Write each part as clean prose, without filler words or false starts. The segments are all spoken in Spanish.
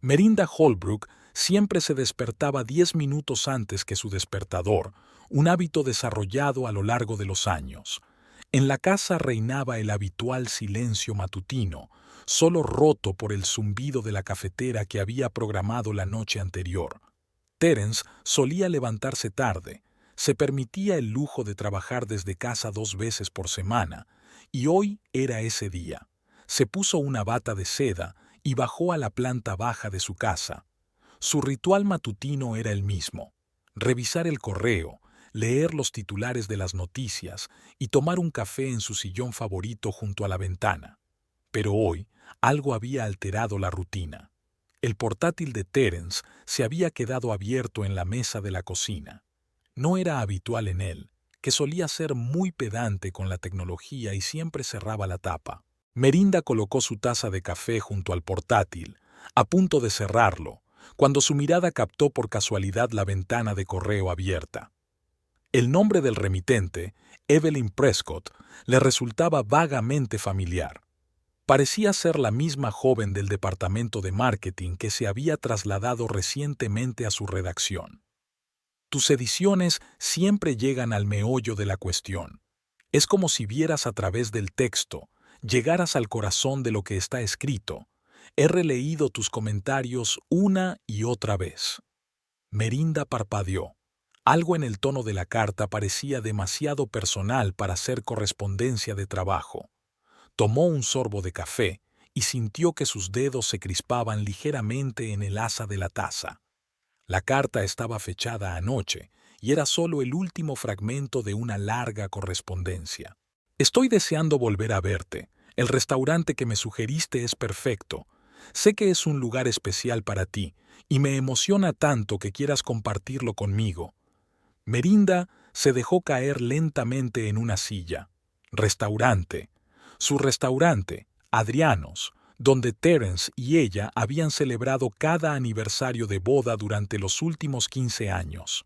Merinda Holbrook siempre se despertaba 10 minutos antes que su despertador, un hábito desarrollado a lo largo de los años. En la casa reinaba el habitual silencio matutino, solo roto por el zumbido de la cafetera que había programado la noche anterior. Terence solía levantarse tarde, se permitía el lujo de trabajar desde casa 2 veces por semana, y hoy era ese día. Se puso una bata de seda y bajó a la planta baja de su casa. Su ritual matutino era el mismo: revisar el correo, leer los titulares de las noticias y tomar un café en su sillón favorito junto a la ventana. Pero hoy algo había alterado la rutina. El portátil de Terence se había quedado abierto en la mesa de la cocina. No era habitual en él, que solía ser muy pedante con la tecnología y siempre cerraba la tapa. Merinda colocó su taza de café junto al portátil, a punto de cerrarlo, cuando su mirada captó por casualidad la ventana de correo abierta. El nombre del remitente, Evelyn Prescott, le resultaba vagamente familiar. Parecía ser la misma joven del departamento de marketing que se había trasladado recientemente a su redacción. Tus ediciones siempre llegan al meollo de la cuestión. Es como si vieras a través del texto, llegaras al corazón de lo que está escrito. He releído tus comentarios una y otra vez. Merinda parpadeó. Algo en el tono de la carta parecía demasiado personal para ser correspondencia de trabajo. Tomó un sorbo de café y sintió que sus dedos se crispaban ligeramente en el asa de la taza. La carta estaba fechada anoche y era solo el último fragmento de una larga correspondencia. Estoy deseando volver a verte. El restaurante que me sugeriste es perfecto. Sé que es un lugar especial para ti y me emociona tanto que quieras compartirlo conmigo. Merinda se dejó caer lentamente en una silla. Restaurante. Su restaurante, Adriano's, donde Terence y ella habían celebrado cada aniversario de boda durante los últimos 15 años,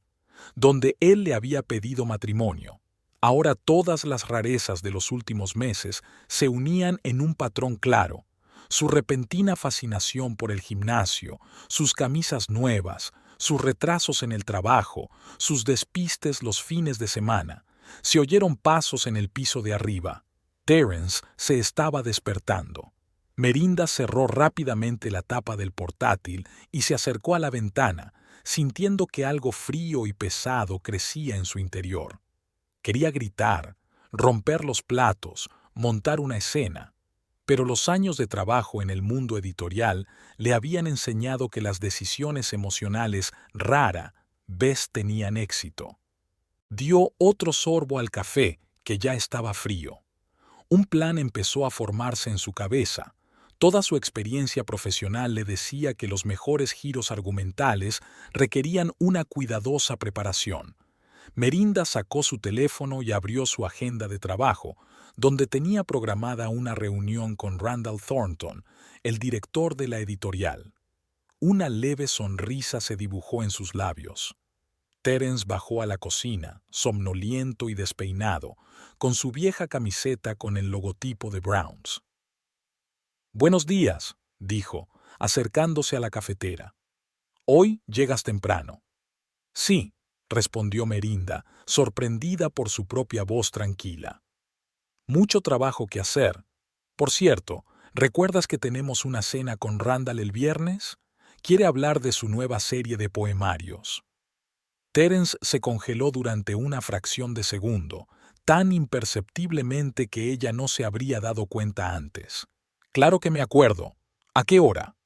donde él le había pedido matrimonio. Ahora todas las rarezas de los últimos meses se unían en un patrón claro: su repentina fascinación por el gimnasio, sus camisas nuevas, sus retrasos en el trabajo, sus despistes los fines de semana. Se oyeron pasos en el piso de arriba. Terence se estaba despertando. Merinda cerró rápidamente la tapa del portátil y se acercó a la ventana, sintiendo que algo frío y pesado crecía en su interior. Quería gritar, romper los platos, montar una escena, pero los años de trabajo en el mundo editorial le habían enseñado que las decisiones emocionales rara vez tenían éxito. Dio otro sorbo al café, que ya estaba frío. Un plan empezó a formarse en su cabeza. Toda su experiencia profesional le decía que los mejores giros argumentales requerían una cuidadosa preparación. Merinda sacó su teléfono y abrió su agenda de trabajo, donde tenía programada una reunión con Randall Thornton, el director de la editorial. Una leve sonrisa se dibujó en sus labios. Terence bajó a la cocina, somnoliento y despeinado, con su vieja camiseta con el logotipo de Browns. «Buenos días», dijo, acercándose a la cafetera. «Hoy llegas temprano». «Sí», respondió Merinda, sorprendida por su propia voz tranquila. «Mucho trabajo que hacer. Por cierto, ¿recuerdas que tenemos una cena con Randall el viernes? Quiere hablar de su nueva serie de poemarios». Terence se congeló durante una fracción de segundo, tan imperceptiblemente que ella no se habría dado cuenta antes. «Claro que me acuerdo. ¿A qué hora?»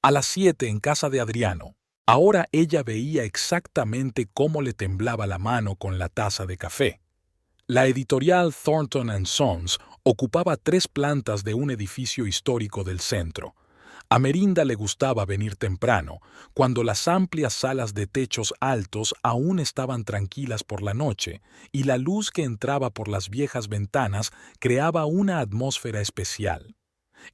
«A las 7 en casa de Adriano». Ahora ella veía exactamente cómo le temblaba la mano con la taza de café. La editorial Thornton & Sons ocupaba 3 plantas de un edificio histórico del centro. A Merinda le gustaba venir temprano, cuando las amplias salas de techos altos aún estaban tranquilas por la noche y la luz que entraba por las viejas ventanas creaba una atmósfera especial.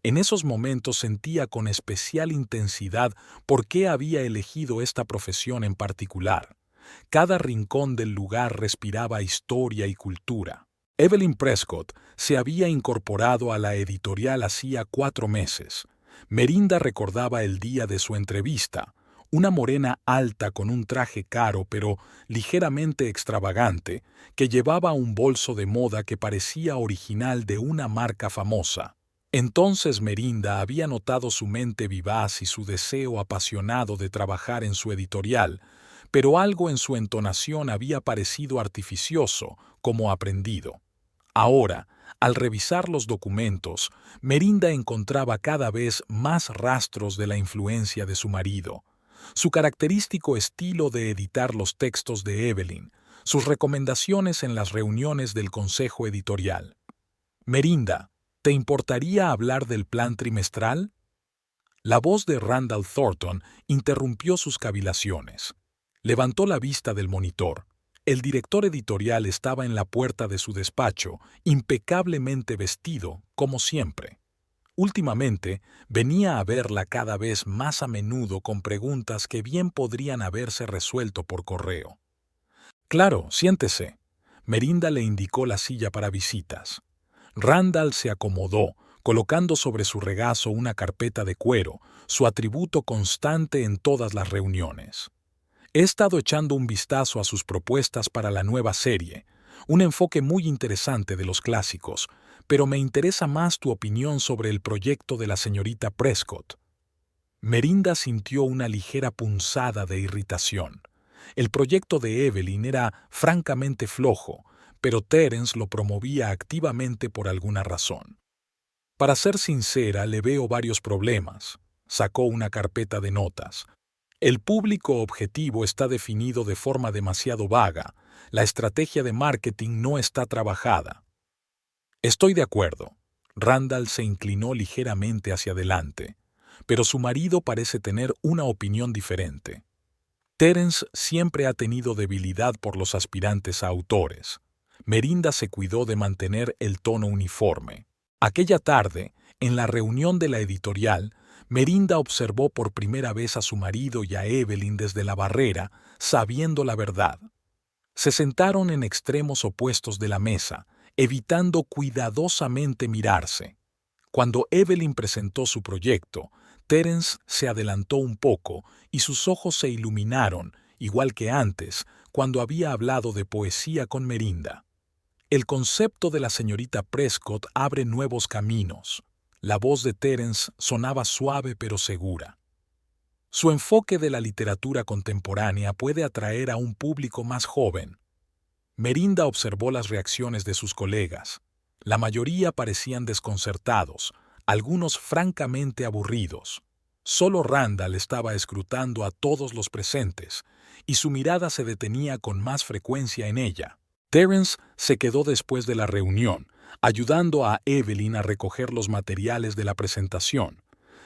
En esos momentos sentía con especial intensidad por qué había elegido esta profesión en particular. Cada rincón del lugar respiraba historia y cultura. Evelyn Prescott se había incorporado a la editorial hacía 4 meses. Merinda recordaba el día de su entrevista, una morena alta con un traje caro pero ligeramente extravagante, que llevaba un bolso de moda que parecía original de una marca famosa. Entonces Merinda había notado su mente vivaz y su deseo apasionado de trabajar en su editorial, pero algo en su entonación había parecido artificioso, como aprendido. Ahora, al revisar los documentos, Merinda encontraba cada vez más rastros de la influencia de su marido. Su característico estilo de editar los textos de Evelyn, sus recomendaciones en las reuniones del consejo editorial. Merinda, ¿te importaría hablar del plan trimestral? La voz de Randall Thornton interrumpió sus cavilaciones. Levantó la vista del monitor. El director editorial estaba en la puerta de su despacho, impecablemente vestido, como siempre. Últimamente, venía a verla cada vez más a menudo con preguntas que bien podrían haberse resuelto por correo. Claro, siéntese. Merinda le indicó la silla para visitas. Randall se acomodó, colocando sobre su regazo una carpeta de cuero, su atributo constante en todas las reuniones. He estado echando un vistazo a sus propuestas para la nueva serie, un enfoque muy interesante de los clásicos, pero me interesa más tu opinión sobre el proyecto de la señorita Prescott. Merinda sintió una ligera punzada de irritación. El proyecto de Evelyn era francamente flojo, pero Terence lo promovía activamente por alguna razón. Para ser sincera, le veo varios problemas. Sacó una carpeta de notas. El público objetivo está definido de forma demasiado vaga. La estrategia de marketing no está trabajada. Estoy de acuerdo. Randall se inclinó ligeramente hacia adelante, pero su marido parece tener una opinión diferente. Terence siempre ha tenido debilidad por los aspirantes a autores. Merinda se cuidó de mantener el tono uniforme. Aquella tarde, en la reunión de la editorial, Merinda observó por primera vez a su marido y a Evelyn desde la barrera, sabiendo la verdad. Se sentaron en extremos opuestos de la mesa, evitando cuidadosamente mirarse. Cuando Evelyn presentó su proyecto, Terence se adelantó un poco y sus ojos se iluminaron, igual que antes, cuando había hablado de poesía con Merinda. El concepto de la señorita Prescott abre nuevos caminos. La voz de Terence sonaba suave pero segura. Su enfoque de la literatura contemporánea puede atraer a un público más joven. Merinda observó las reacciones de sus colegas. La mayoría parecían desconcertados, algunos francamente aburridos. Solo Randall estaba escrutando a todos los presentes, y su mirada se detenía con más frecuencia en ella. Terence se quedó después de la reunión, ayudando a Evelyn a recoger los materiales de la presentación.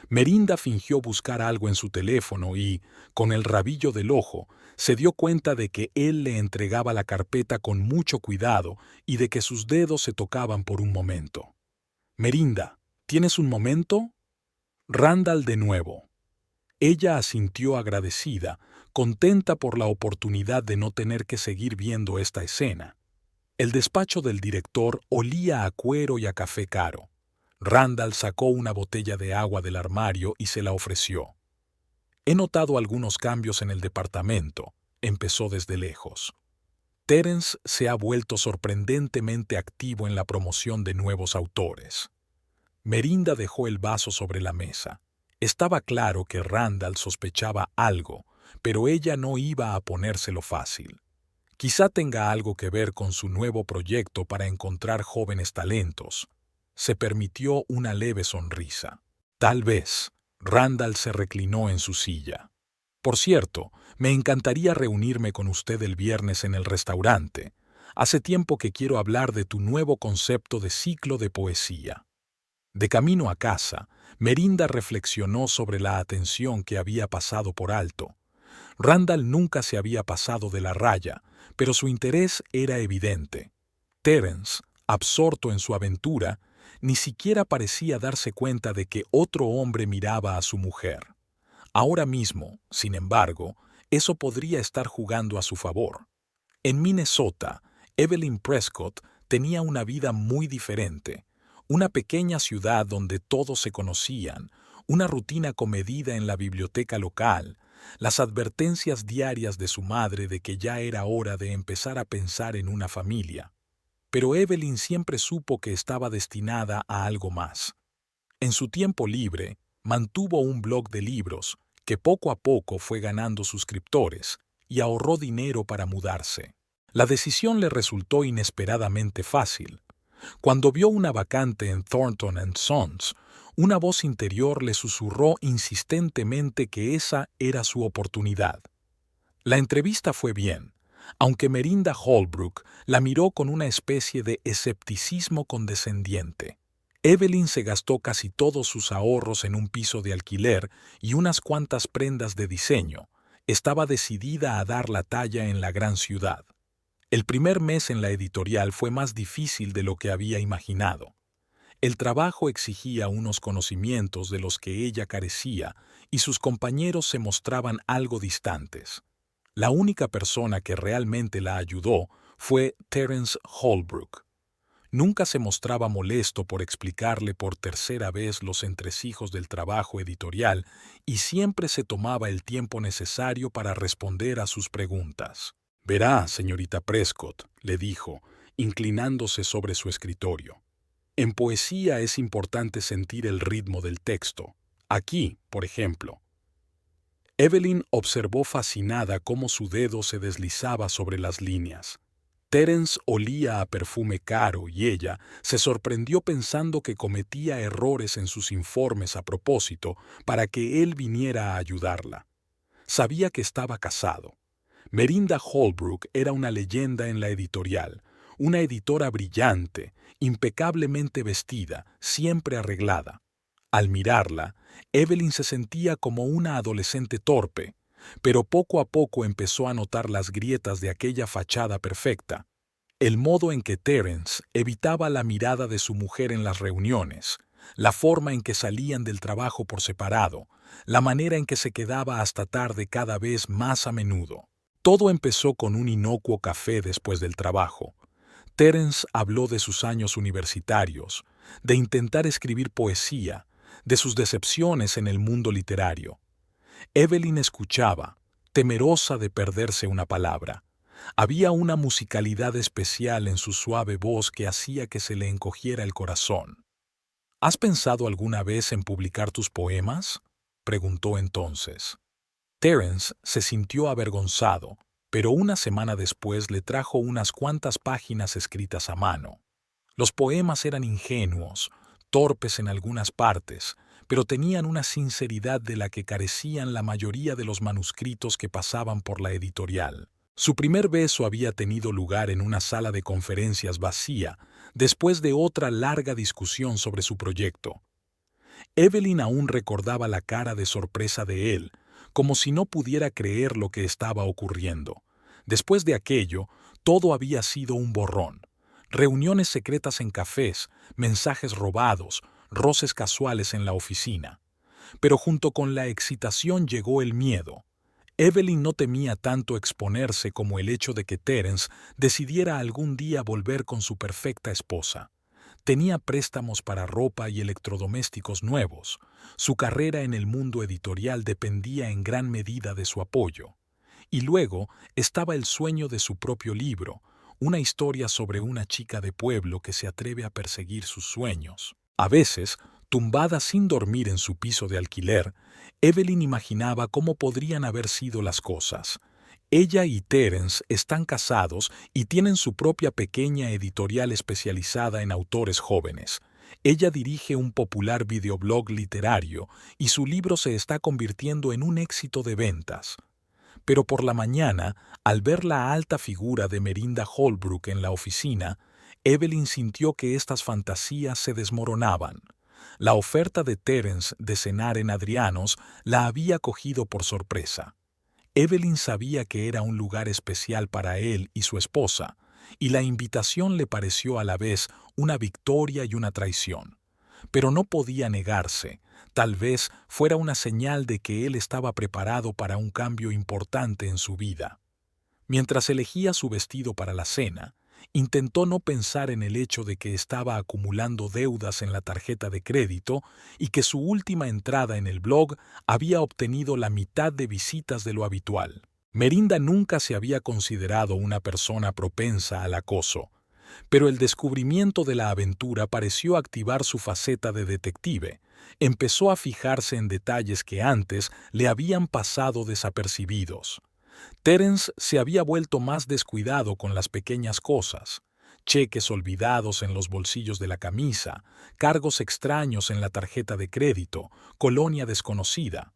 Merinda fingió buscar algo en su teléfono y, con el rabillo del ojo, se dio cuenta de que él le entregaba la carpeta con mucho cuidado y de que sus dedos se tocaban por un momento. «Merinda, ¿tienes un momento?» Randall de nuevo. Ella asintió agradecida, contenta por la oportunidad de no tener que seguir viendo esta escena. El despacho del director olía a cuero y a café caro. Randall sacó una botella de agua del armario y se la ofreció. «He notado algunos cambios en el departamento», empezó desde lejos. Terence se ha vuelto sorprendentemente activo en la promoción de nuevos autores. Merinda dejó el vaso sobre la mesa. Estaba claro que Randall sospechaba algo, pero ella no iba a ponérselo fácil. Quizá tenga algo que ver con su nuevo proyecto para encontrar jóvenes talentos. Se permitió una leve sonrisa. Tal vez. Randall se reclinó en su silla. Por cierto, me encantaría reunirme con usted el viernes en el restaurante. Hace tiempo que quiero hablar de tu nuevo concepto de ciclo de poesía. De camino a casa, Merinda reflexionó sobre la atención que había pasado por alto. Randall nunca se había pasado de la raya, pero su interés era evidente. Terence, absorto en su aventura, ni siquiera parecía darse cuenta de que otro hombre miraba a su mujer. Ahora mismo, sin embargo, eso podría estar jugando a su favor. En Minnesota, Evelyn Prescott tenía una vida muy diferente. Una pequeña ciudad donde todos se conocían, una rutina comedida en la biblioteca local, las advertencias diarias de su madre de que ya era hora de empezar a pensar en una familia. Pero Evelyn siempre supo que estaba destinada a algo más. En su tiempo libre, mantuvo un blog de libros que poco a poco fue ganando suscriptores y ahorró dinero para mudarse. La decisión le resultó inesperadamente fácil. Cuando vio una vacante en Thornton & Sons, una voz interior le susurró insistentemente que esa era su oportunidad. La entrevista fue bien, aunque Merinda Holbrook la miró con una especie de escepticismo condescendiente. Evelyn se gastó casi todos sus ahorros en un piso de alquiler y unas cuantas prendas de diseño. Estaba decidida a dar la talla en la gran ciudad. El primer mes en la editorial fue más difícil de lo que había imaginado. El trabajo exigía unos conocimientos de los que ella carecía y sus compañeros se mostraban algo distantes. La única persona que realmente la ayudó fue Terence Holbrook. Nunca se mostraba molesto por explicarle por tercera vez los entresijos del trabajo editorial y siempre se tomaba el tiempo necesario para responder a sus preguntas. «Verá, señorita Prescott», le dijo, inclinándose sobre su escritorio. «En poesía es importante sentir el ritmo del texto. Aquí, por ejemplo». Evelyn observó fascinada cómo su dedo se deslizaba sobre las líneas. Terence olía a perfume caro y ella se sorprendió pensando que cometía errores en sus informes a propósito para que él viniera a ayudarla. Sabía que estaba casado. Merinda Holbrook era una leyenda en la editorial, una editora brillante, impecablemente vestida, siempre arreglada. Al mirarla, Evelyn se sentía como una adolescente torpe, pero poco a poco empezó a notar las grietas de aquella fachada perfecta. El modo en que Terence evitaba la mirada de su mujer en las reuniones, la forma en que salían del trabajo por separado, la manera en que se quedaba hasta tarde cada vez más a menudo. Todo empezó con un inocuo café después del trabajo. Terence habló de sus años universitarios, de intentar escribir poesía, de sus decepciones en el mundo literario. Evelyn escuchaba, temerosa de perderse una palabra. Había una musicalidad especial en su suave voz que hacía que se le encogiera el corazón. «¿Has pensado alguna vez en publicar tus poemas?», preguntó entonces. Terence se sintió avergonzado, pero una semana después le trajo unas cuantas páginas escritas a mano. Los poemas eran ingenuos, torpes en algunas partes, pero tenían una sinceridad de la que carecían la mayoría de los manuscritos que pasaban por la editorial. Su primer beso había tenido lugar en una sala de conferencias vacía, después de otra larga discusión sobre su proyecto. Evelyn aún recordaba la cara de sorpresa de él, como si no pudiera creer lo que estaba ocurriendo. Después de aquello, todo había sido un borrón. Reuniones secretas en cafés, mensajes robados, roces casuales en la oficina. Pero junto con la excitación llegó el miedo. Evelyn no temía tanto exponerse como el hecho de que Terence decidiera algún día volver con su perfecta esposa. Tenía préstamos para ropa y electrodomésticos nuevos. Su carrera en el mundo editorial dependía en gran medida de su apoyo. Y luego estaba el sueño de su propio libro, una historia sobre una chica de pueblo que se atreve a perseguir sus sueños. A veces, tumbada sin dormir en su piso de alquiler, Evelyn imaginaba cómo podrían haber sido las cosas. Ella y Terence están casados y tienen su propia pequeña editorial especializada en autores jóvenes. Ella dirige un popular videoblog literario y su libro se está convirtiendo en un éxito de ventas. Pero por la mañana, al ver la alta figura de Merinda Holbrook en la oficina, Evelyn sintió que estas fantasías se desmoronaban. La oferta de Terence de cenar en Adrianos la había cogido por sorpresa. Evelyn sabía que era un lugar especial para él y su esposa, y la invitación le pareció a la vez una victoria y una traición. Pero no podía negarse, tal vez fuera una señal de que él estaba preparado para un cambio importante en su vida. Mientras elegía su vestido para la cena, Intentó no pensar en el hecho de que estaba acumulando deudas en la tarjeta de crédito y que su última entrada en el blog había obtenido la mitad de visitas de lo habitual. Merinda nunca se había considerado una persona propensa al acoso, pero el descubrimiento de la aventura pareció activar su faceta de detective. Empezó a fijarse en detalles que antes le habían pasado desapercibidos. Terence se había vuelto más descuidado con las pequeñas cosas: cheques olvidados en los bolsillos de la camisa, cargos extraños en la tarjeta de crédito, colonia desconocida.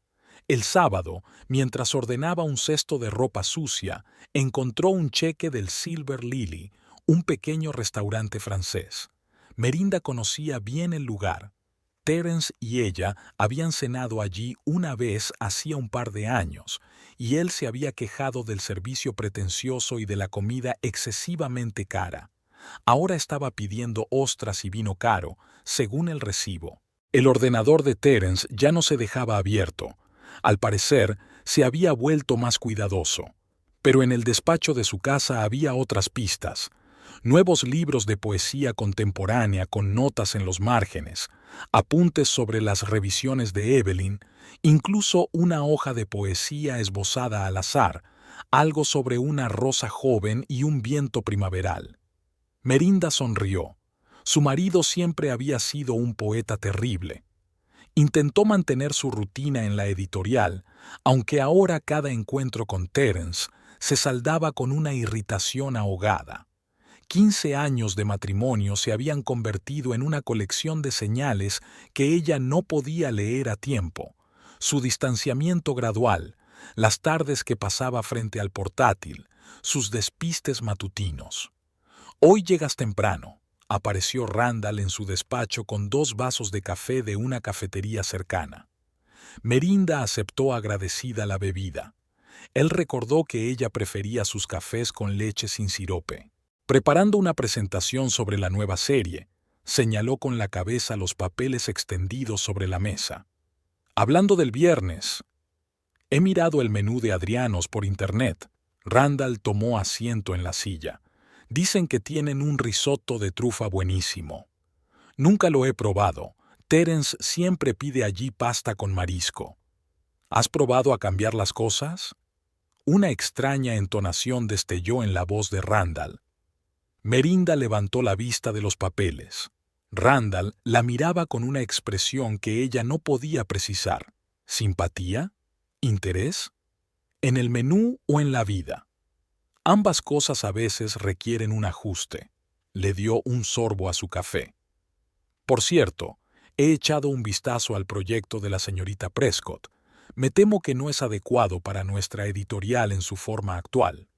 El sábado, mientras ordenaba un cesto de ropa sucia, encontró un cheque del Silver Lily, un pequeño restaurante francés. Merinda conocía bien el lugar. Terence y ella habían cenado allí una vez hacía un par de años, y él se había quejado del servicio pretencioso y de la comida excesivamente cara. Ahora estaba pidiendo ostras y vino caro, según el recibo. El ordenador de Terence ya no se dejaba abierto. Al parecer, se había vuelto más cuidadoso. Pero en el despacho de su casa había otras pistas: nuevos libros de poesía contemporánea con notas en los márgenes, apuntes sobre las revisiones de Evelyn, incluso una hoja de poesía esbozada al azar, algo sobre una rosa joven y un viento primaveral. Merinda sonrió. Su marido siempre había sido un poeta terrible. Intentó mantener su rutina en la editorial, aunque ahora cada encuentro con Terence se saldaba con una irritación ahogada. 15 años de matrimonio se habían convertido en una colección de señales que ella no podía leer a tiempo. Su distanciamiento gradual, las tardes que pasaba frente al portátil, sus despistes matutinos. «Hoy llegas temprano», apareció Randall en su despacho con 2 vasos de café de una cafetería cercana. Merinda aceptó agradecida la bebida. Él recordó que ella prefería sus cafés con leche sin sirope. Preparando una presentación sobre la nueva serie, señaló con la cabeza los papeles extendidos sobre la mesa. «Hablando del viernes, he mirado el menú de Adrianos por internet». Randall tomó asiento en la silla. «Dicen que tienen un risotto de trufa buenísimo. Nunca lo he probado. Terence siempre pide allí pasta con marisco. ¿Has probado a cambiar las cosas?». Una extraña entonación destelló en la voz de Randall. Merinda levantó la vista de los papeles. Randall la miraba con una expresión que ella no podía precisar. ¿Simpatía? ¿Interés? ¿En el menú o en la vida? Ambas cosas a veces requieren un ajuste. Le dio un sorbo a su café. «Por cierto, he echado un vistazo al proyecto de la señorita Prescott. Me temo que no es adecuado para nuestra editorial en su forma actual».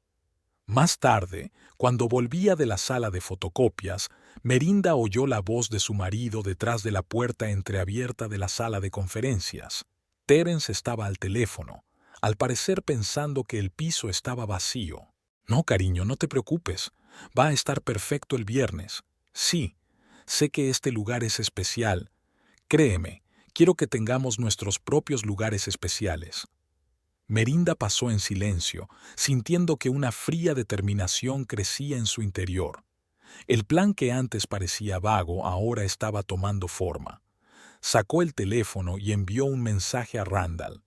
Más tarde, cuando volvía de la sala de fotocopias, Merinda oyó la voz de su marido detrás de la puerta entreabierta de la sala de conferencias. Terence estaba al teléfono, al parecer pensando que el piso estaba vacío. «No, cariño, no te preocupes. Va a estar perfecto el viernes. Sí, sé que este lugar es especial. Créeme, quiero que tengamos nuestros propios lugares especiales». Merinda pasó en silencio, sintiendo que una fría determinación crecía en su interior. El plan que antes parecía vago ahora estaba tomando forma. Sacó el teléfono y envió un mensaje a Randall.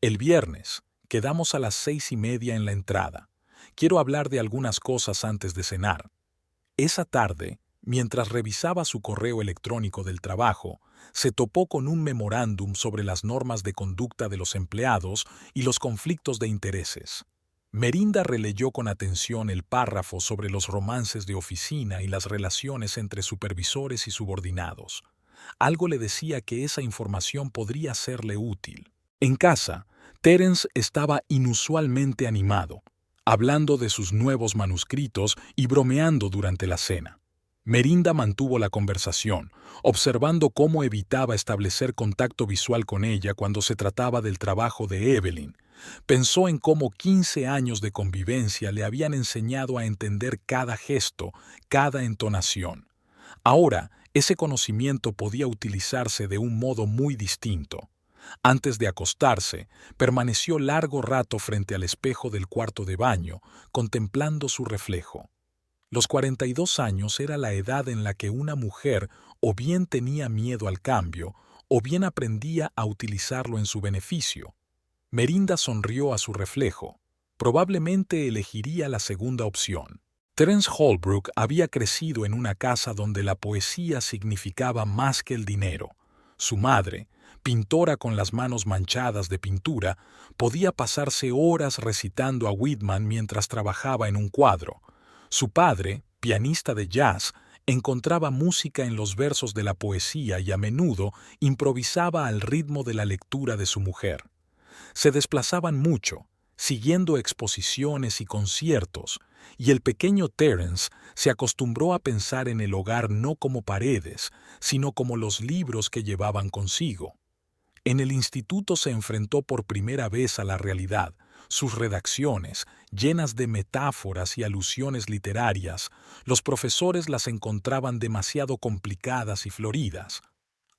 «El viernes, quedamos a las 6:30 en la entrada. Quiero hablar de algunas cosas antes de cenar». Esa tarde, mientras revisaba su correo electrónico del trabajo, se topó con un memorándum sobre las normas de conducta de los empleados y los conflictos de intereses. Merinda releyó con atención el párrafo sobre los romances de oficina y las relaciones entre supervisores y subordinados. Algo le decía que esa información podría serle útil. En casa, Terence estaba inusualmente animado, hablando de sus nuevos manuscritos y bromeando durante la cena. Merinda mantuvo la conversación, observando cómo evitaba establecer contacto visual con ella cuando se trataba del trabajo de Evelyn. Pensó en cómo 15 años de convivencia le habían enseñado a entender cada gesto, cada entonación. Ahora, ese conocimiento podía utilizarse de un modo muy distinto. Antes de acostarse, permaneció largo rato frente al espejo del cuarto de baño, contemplando su reflejo. Los 42 años era la edad en la que una mujer o bien tenía miedo al cambio, o bien aprendía a utilizarlo en su beneficio. Merinda sonrió a su reflejo. Probablemente elegiría la segunda opción. Terence Holbrook había crecido en una casa donde la poesía significaba más que el dinero. Su madre, pintora con las manos manchadas de pintura, podía pasarse horas recitando a Whitman mientras trabajaba en un cuadro. Su padre, pianista de jazz, encontraba música en los versos de la poesía y a menudo improvisaba al ritmo de la lectura de su mujer. Se desplazaban mucho, siguiendo exposiciones y conciertos, y el pequeño Terence se acostumbró a pensar en el hogar no como paredes, sino como los libros que llevaban consigo. En el instituto se enfrentó por primera vez a la realidad. Sus redacciones, llenas de metáforas y alusiones literarias, los profesores las encontraban demasiado complicadas y floridas.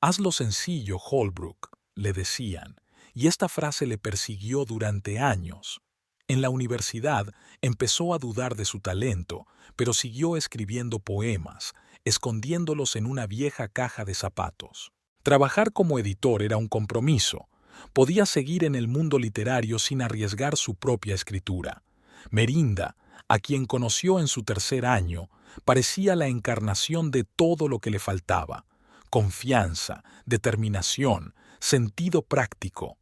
«Hazlo sencillo, Holbrook», le decían, y esta frase le persiguió durante años. En la universidad empezó a dudar de su talento, pero siguió escribiendo poemas, escondiéndolos en una vieja caja de zapatos. Trabajar como editor era un compromiso. Podía seguir en el mundo literario sin arriesgar su propia escritura. Merinda, a quien conoció en su tercer año, parecía la encarnación de todo lo que le faltaba: confianza, determinación, sentido práctico.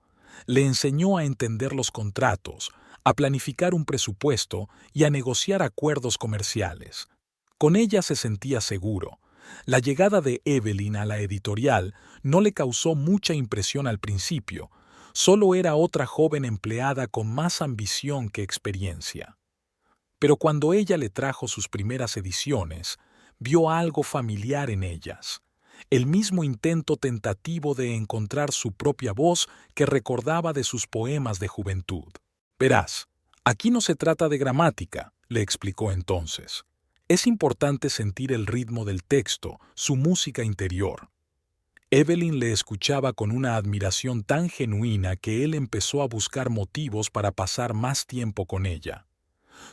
Le enseñó a entender los contratos, a planificar un presupuesto y a negociar acuerdos comerciales. Con ella se sentía seguro. La llegada de Evelyn a la editorial no le causó mucha impresión al principio. Solo era otra joven empleada con más ambición que experiencia. Pero cuando ella le trajo sus primeras ediciones, vio algo familiar en ellas. El mismo intento tentativo de encontrar su propia voz que recordaba de sus poemas de juventud. «Verás, aquí no se trata de gramática», le explicó entonces. «Es importante sentir el ritmo del texto, su música interior». Evelyn le escuchaba con una admiración tan genuina que él empezó a buscar motivos para pasar más tiempo con ella.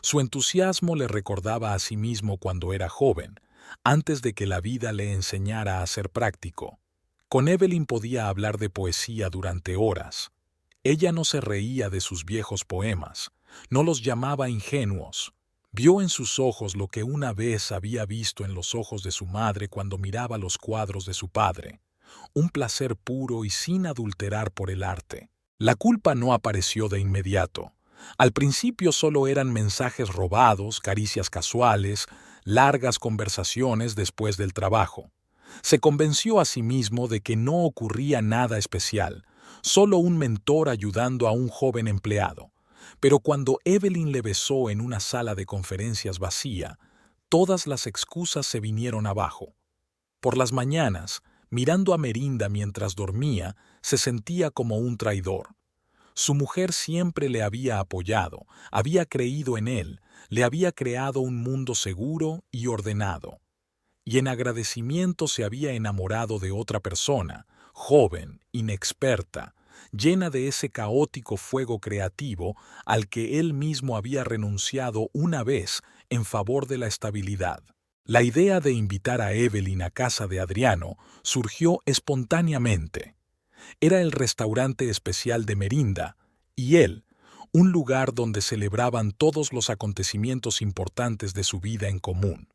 Su entusiasmo le recordaba a sí mismo cuando era joven, antes de que la vida le enseñara a ser práctico. Con Evelyn podía hablar de poesía durante horas. Ella no se reía de sus viejos poemas, no los llamaba ingenuos. Vio en sus ojos lo que una vez había visto en los ojos de su madre cuando miraba los cuadros de su padre: un placer puro y sin adulterar por el arte. La culpa no apareció de inmediato. Al principio solo eran mensajes robados, caricias casuales, largas conversaciones después del trabajo. Se convenció a sí mismo de que no ocurría nada especial, solo un mentor ayudando a un joven empleado. Pero cuando Evelyn le besó en una sala de conferencias vacía, todas las excusas se vinieron abajo. Por las mañanas, mirando a Merinda mientras dormía, se sentía como un traidor. Su mujer siempre le había apoyado, había creído en él, le había creado un mundo seguro y ordenado. Y en agradecimiento se había enamorado de otra persona, joven, inexperta, llena de ese caótico fuego creativo al que él mismo había renunciado una vez en favor de la estabilidad. La idea de invitar a Evelyn a casa de Adriano surgió espontáneamente. Era el restaurante especial de Merinda, y él, un lugar donde celebraban todos los acontecimientos importantes de su vida en común.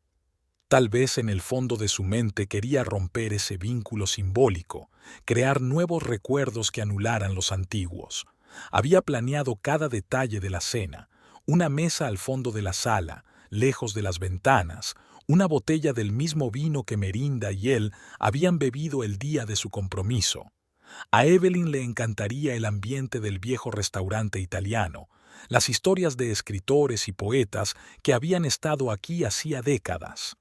Tal vez en el fondo de su mente quería romper ese vínculo simbólico, crear nuevos recuerdos que anularan los antiguos. Había planeado cada detalle de la cena: una mesa al fondo de la sala, lejos de las ventanas, una botella del mismo vino que Merinda y él habían bebido el día de su compromiso. A Evelyn le encantaría el ambiente del viejo restaurante italiano, las historias de escritores y poetas que habían estado aquí hacía décadas.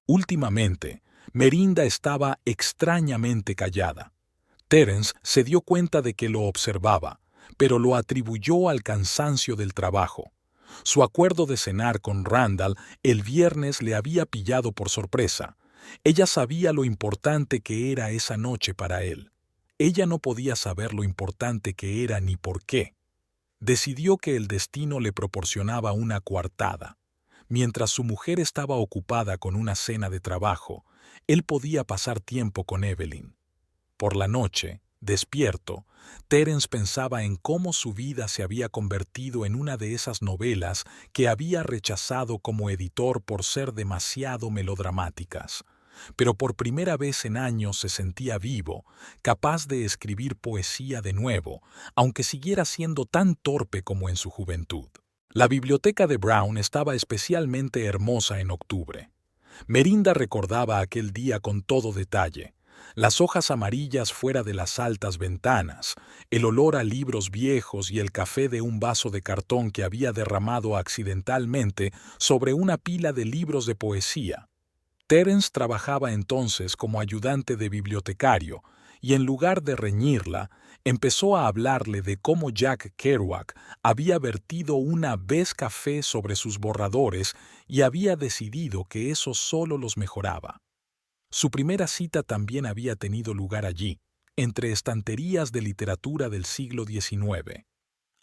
Últimamente, Merinda estaba extrañamente callada. Terence se dio cuenta de que lo observaba, pero lo atribuyó al cansancio del trabajo. Su acuerdo de cenar con Randall el viernes le había pillado por sorpresa. Ella sabía lo importante que era esa noche para él. Ella no podía saber lo importante que era ni por qué. Decidió que el destino le proporcionaba una coartada. Mientras su mujer estaba ocupada con una cena de trabajo, él podía pasar tiempo con Evelyn. Por la noche, despierto, Terence pensaba en cómo su vida se había convertido en una de esas novelas que había rechazado como editor por ser demasiado melodramáticas. Pero por primera vez en años se sentía vivo, capaz de escribir poesía de nuevo, aunque siguiera siendo tan torpe como en su juventud. La biblioteca de Brown estaba especialmente hermosa en octubre. Merinda recordaba aquel día con todo detalle. Las hojas amarillas fuera de las altas ventanas, el olor a libros viejos y el café de un vaso de cartón que había derramado accidentalmente sobre una pila de libros de poesía. Terence trabajaba entonces como ayudante de bibliotecario y en lugar de reñirla, empezó a hablarle de cómo Jack Kerouac había vertido una vez café sobre sus borradores y había decidido que eso solo los mejoraba. Su primera cita también había tenido lugar allí, entre estanterías de literatura del siglo XIX.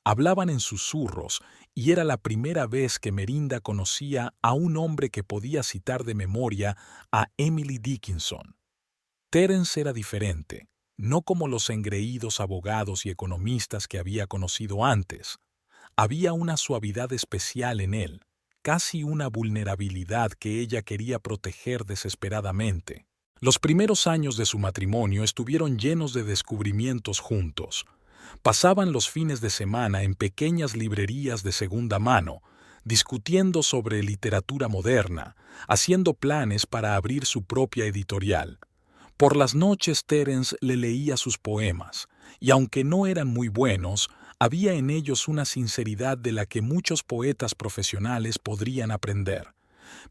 Hablaban en susurros y era la primera vez que Merinda conocía a un hombre que podía citar de memoria a Emily Dickinson. Terence era diferente, no como los engreídos abogados y economistas que había conocido antes. Había una suavidad especial en él, casi una vulnerabilidad que ella quería proteger desesperadamente. Los primeros años de su matrimonio estuvieron llenos de descubrimientos juntos. Pasaban los fines de semana en pequeñas librerías de segunda mano, discutiendo sobre literatura moderna, haciendo planes para abrir su propia editorial. Por las noches Terence le leía sus poemas, y aunque no eran muy buenos, había en ellos una sinceridad de la que muchos poetas profesionales podrían aprender.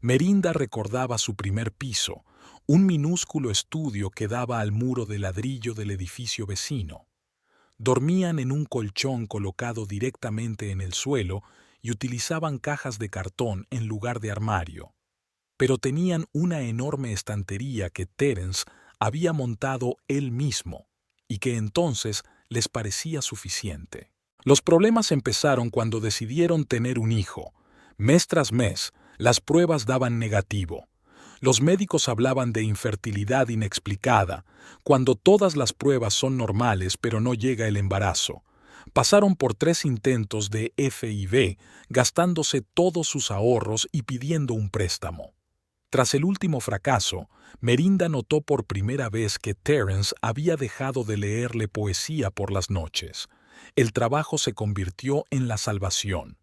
Merinda recordaba su primer piso, un minúsculo estudio que daba al muro de ladrillo del edificio vecino. Dormían en un colchón colocado directamente en el suelo y utilizaban cajas de cartón en lugar de armario. Pero tenían una enorme estantería que Terence había montado él mismo y que entonces les parecía suficiente. Los problemas empezaron cuando decidieron tener un hijo. Mes tras mes, las pruebas daban negativo. Los médicos hablaban de infertilidad inexplicada, cuando todas las pruebas son normales pero no llega el embarazo. Pasaron por 3 intentos de FIV, gastándose todos sus ahorros y pidiendo un préstamo. Tras el último fracaso, Merinda notó por primera vez que Terence había dejado de leerle poesía por las noches. El trabajo se convirtió en la salvación.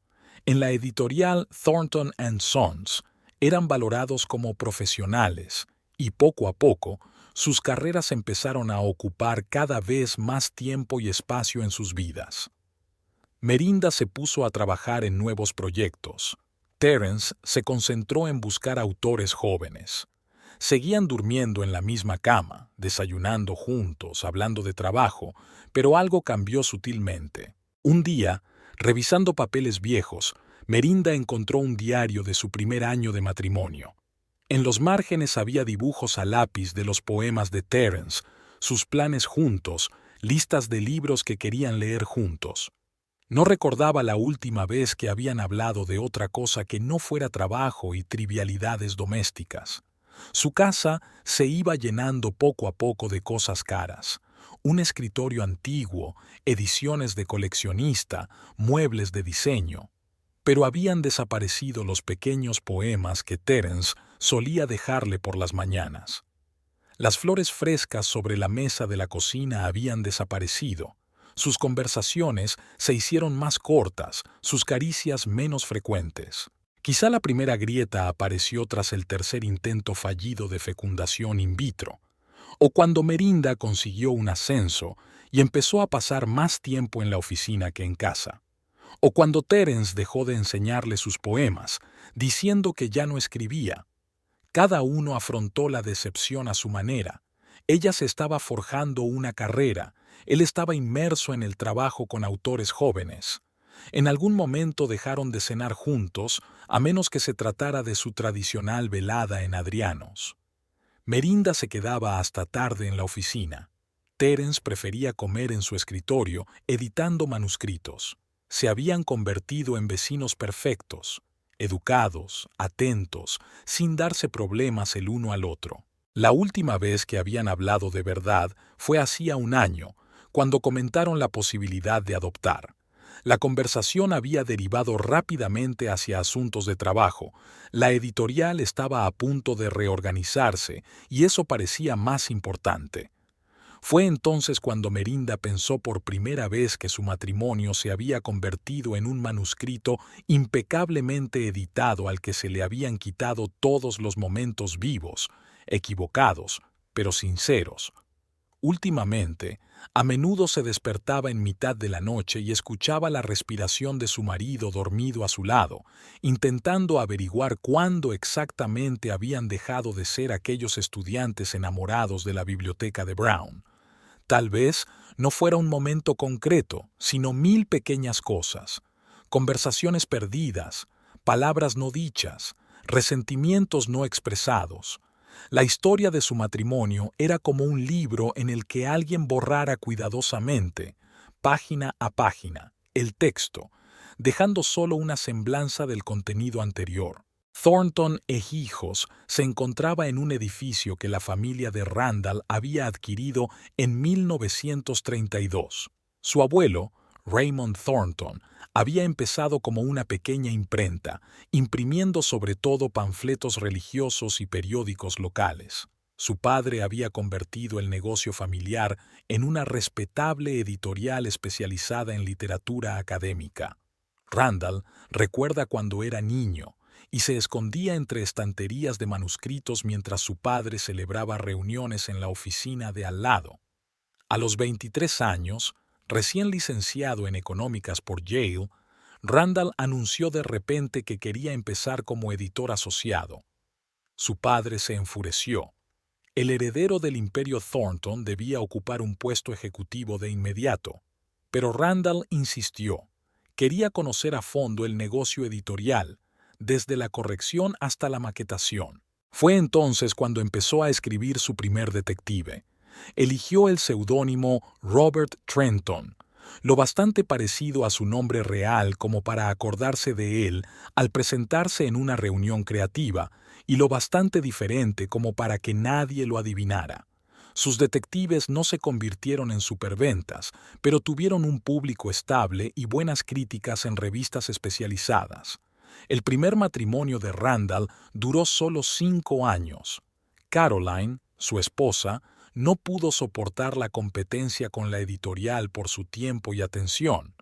En la editorial Thornton & Sons, eran valorados como profesionales y poco a poco sus carreras empezaron a ocupar cada vez más tiempo y espacio en sus vidas. Merinda se puso a trabajar en nuevos proyectos. Terence se concentró en buscar autores jóvenes. Seguían durmiendo en la misma cama, desayunando juntos, hablando de trabajo, pero algo cambió sutilmente. Un día, revisando papeles viejos, Merinda encontró un diario de su primer año de matrimonio. En los márgenes había dibujos a lápiz de los poemas de Terence, sus planes juntos, listas de libros que querían leer juntos. No recordaba la última vez que habían hablado de otra cosa que no fuera trabajo y trivialidades domésticas. Su casa se iba llenando poco a poco de cosas caras. Un escritorio antiguo, ediciones de coleccionista, muebles de diseño. Pero habían desaparecido los pequeños poemas que Terence solía dejarle por las mañanas. Las flores frescas sobre la mesa de la cocina habían desaparecido. Sus conversaciones se hicieron más cortas, sus caricias menos frecuentes. Quizá la primera grieta apareció tras el tercer intento fallido de fecundación in vitro, o cuando Merinda consiguió un ascenso y empezó a pasar más tiempo en la oficina que en casa. O cuando Terence dejó de enseñarle sus poemas, diciendo que ya no escribía. Cada uno afrontó la decepción a su manera. Ella se estaba forjando una carrera, él estaba inmerso en el trabajo con autores jóvenes. En algún momento dejaron de cenar juntos, a menos que se tratara de su tradicional velada en Adrianos. Merinda se quedaba hasta tarde en la oficina. Terence prefería comer en su escritorio, editando manuscritos. Se habían convertido en vecinos perfectos. educados, atentos, sin darse problemas el uno al otro. La última vez que habían hablado de verdad fue hacía un año, cuando comentaron la posibilidad de adoptar. La conversación había derivado rápidamente hacia asuntos de trabajo. La editorial estaba a punto de reorganizarse y eso parecía más importante. Fue entonces cuando Merinda pensó por primera vez que su matrimonio se había convertido en un manuscrito impecablemente editado al que se le habían quitado todos los momentos vivos, equivocados, pero sinceros. Últimamente, a menudo se despertaba en mitad de la noche y escuchaba la respiración de su marido dormido a su lado, intentando averiguar cuándo exactamente habían dejado de ser aquellos estudiantes enamorados de la biblioteca de Brown. Tal vez no fuera un momento concreto, sino 1000 pequeñas cosas, conversaciones perdidas, palabras no dichas, resentimientos no expresados. La historia de su matrimonio era como un libro en el que alguien borrara cuidadosamente, página a página, el texto, dejando solo una semblanza del contenido anterior. Thornton e Hijos se encontraba en un edificio que la familia de Randall había adquirido en 1932. Su abuelo, Raymond Thornton, había empezado como una pequeña imprenta, imprimiendo sobre todo panfletos religiosos y periódicos locales. Su padre había convertido el negocio familiar en una respetable editorial especializada en literatura académica. Randall recuerda cuando era niño y se escondía entre estanterías de manuscritos mientras su padre celebraba reuniones en la oficina de al lado. A los 23 años, recién licenciado en económicas por Yale, Randall anunció de repente que quería empezar como editor asociado. Su padre se enfureció. El heredero del imperio Thornton debía ocupar un puesto ejecutivo de inmediato, pero Randall insistió. Quería conocer a fondo el negocio editorial, desde la corrección hasta la maquetación. Fue entonces cuando empezó a escribir su primer detective. Eligió el seudónimo Robert Trenton, lo bastante parecido a su nombre real como para acordarse de él al presentarse en una reunión creativa, y lo bastante diferente como para que nadie lo adivinara. Sus detectives no se convirtieron en superventas, pero tuvieron un público estable y buenas críticas en revistas especializadas. El primer matrimonio de Randall duró solo 5 años. Caroline, su esposa, no pudo soportar la competencia con la editorial por su tiempo y atención.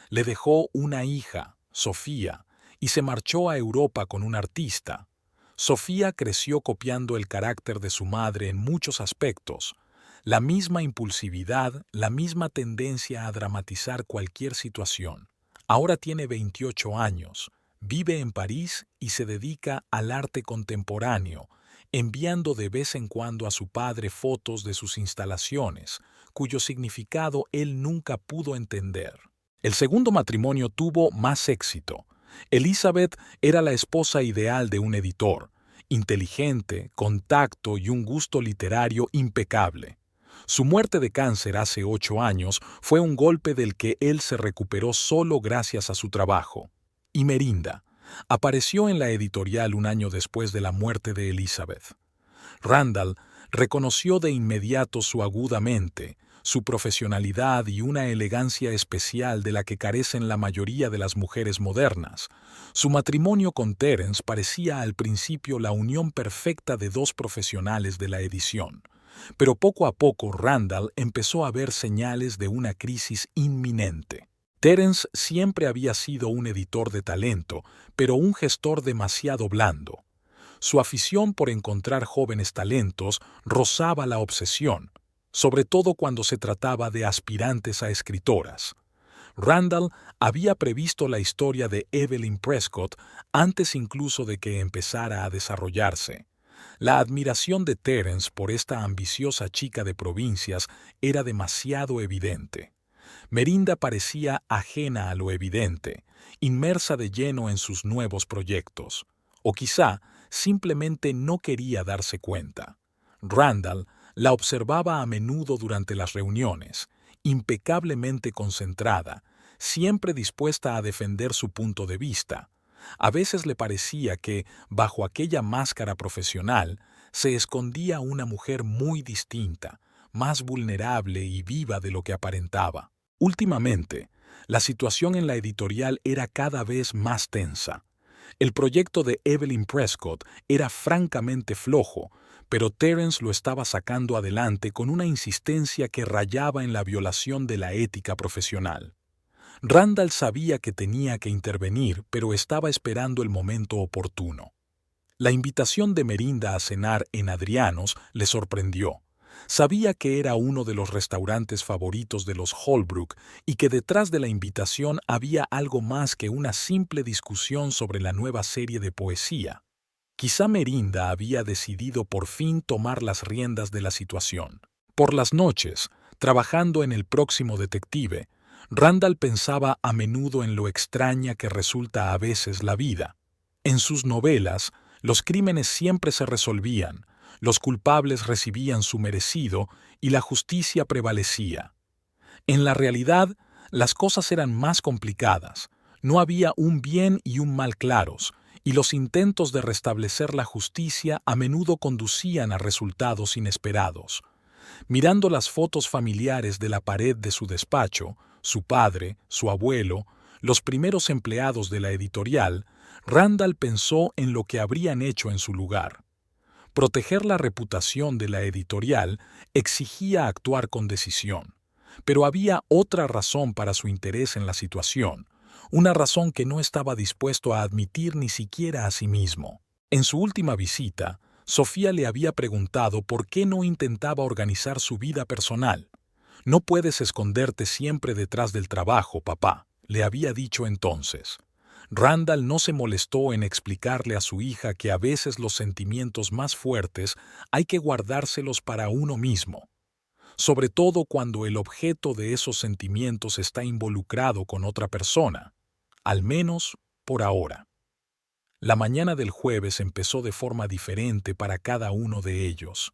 Le dejó una hija, Sofía, y se marchó a Europa con un artista. Sofía creció copiando el carácter de su madre en muchos aspectos. La misma impulsividad, la misma tendencia a dramatizar cualquier situación. Ahora tiene 28 años, vive en París y se dedica al arte contemporáneo, enviando de vez en cuando a su padre fotos de sus instalaciones, cuyo significado él nunca pudo entender. El segundo matrimonio tuvo más éxito. Elizabeth era la esposa ideal de un editor, inteligente, con tacto y un gusto literario impecable. Su muerte de cáncer hace 8 años fue un golpe del que él se recuperó solo gracias a su trabajo. Y Merinda apareció en la editorial un año después de la muerte de Elizabeth. Randall reconoció de inmediato su aguda mente, su profesionalidad y una elegancia especial de la que carecen la mayoría de las mujeres modernas. Su matrimonio con Terence parecía al principio la unión perfecta de dos profesionales de la edición. Pero poco a poco Randall empezó a ver señales de una crisis inminente. Terence siempre había sido un editor de talento, pero un gestor demasiado blando. Su afición por encontrar jóvenes talentos rozaba la obsesión, sobre todo cuando se trataba de aspirantes a escritoras. Randall había previsto la historia de Evelyn Prescott antes incluso de que empezara a desarrollarse. La admiración de Terence por esta ambiciosa chica de provincias era demasiado evidente. Merinda parecía ajena a lo evidente, inmersa de lleno en sus nuevos proyectos. O quizá simplemente no quería darse cuenta. Randall la observaba a menudo durante las reuniones, impecablemente concentrada, siempre dispuesta a defender su punto de vista. A veces le parecía que, bajo aquella máscara profesional, se escondía una mujer muy distinta, más vulnerable y viva de lo que aparentaba. Últimamente, la situación en la editorial era cada vez más tensa. El proyecto de Evelyn Prescott era francamente flojo, pero Terence lo estaba sacando adelante con una insistencia que rayaba en la violación de la ética profesional. Randall sabía que tenía que intervenir, pero estaba esperando el momento oportuno. La invitación de Merinda a cenar en Adrianos le sorprendió. Sabía que era uno de los restaurantes favoritos de los Holbrook y que detrás de la invitación había algo más que una simple discusión sobre la nueva serie de poesía. Quizá Merinda había decidido por fin tomar las riendas de la situación. Por las noches, trabajando en el próximo detective, Randall pensaba a menudo en lo extraña que resulta a veces la vida. En sus novelas, los crímenes siempre se resolvían, los culpables recibían su merecido y la justicia prevalecía. En la realidad, las cosas eran más complicadas. No había un bien y un mal claros, y los intentos de restablecer la justicia a menudo conducían a resultados inesperados. Mirando las fotos familiares de la pared de su despacho, su padre, su abuelo, los primeros empleados de la editorial, Randall pensó en lo que habrían hecho en su lugar. Proteger la reputación de la editorial exigía actuar con decisión, pero había otra razón para su interés en la situación, una razón que no estaba dispuesto a admitir ni siquiera a sí mismo. En su última visita, Sofía le había preguntado por qué no intentaba organizar su vida personal. «No puedes esconderte siempre detrás del trabajo, papá», le había dicho entonces. Randall no se molestó en explicarle a su hija que a veces los sentimientos más fuertes hay que guardárselos para uno mismo, sobre todo cuando el objeto de esos sentimientos está involucrado con otra persona, al menos por ahora. La mañana del jueves empezó de forma diferente para cada uno de ellos.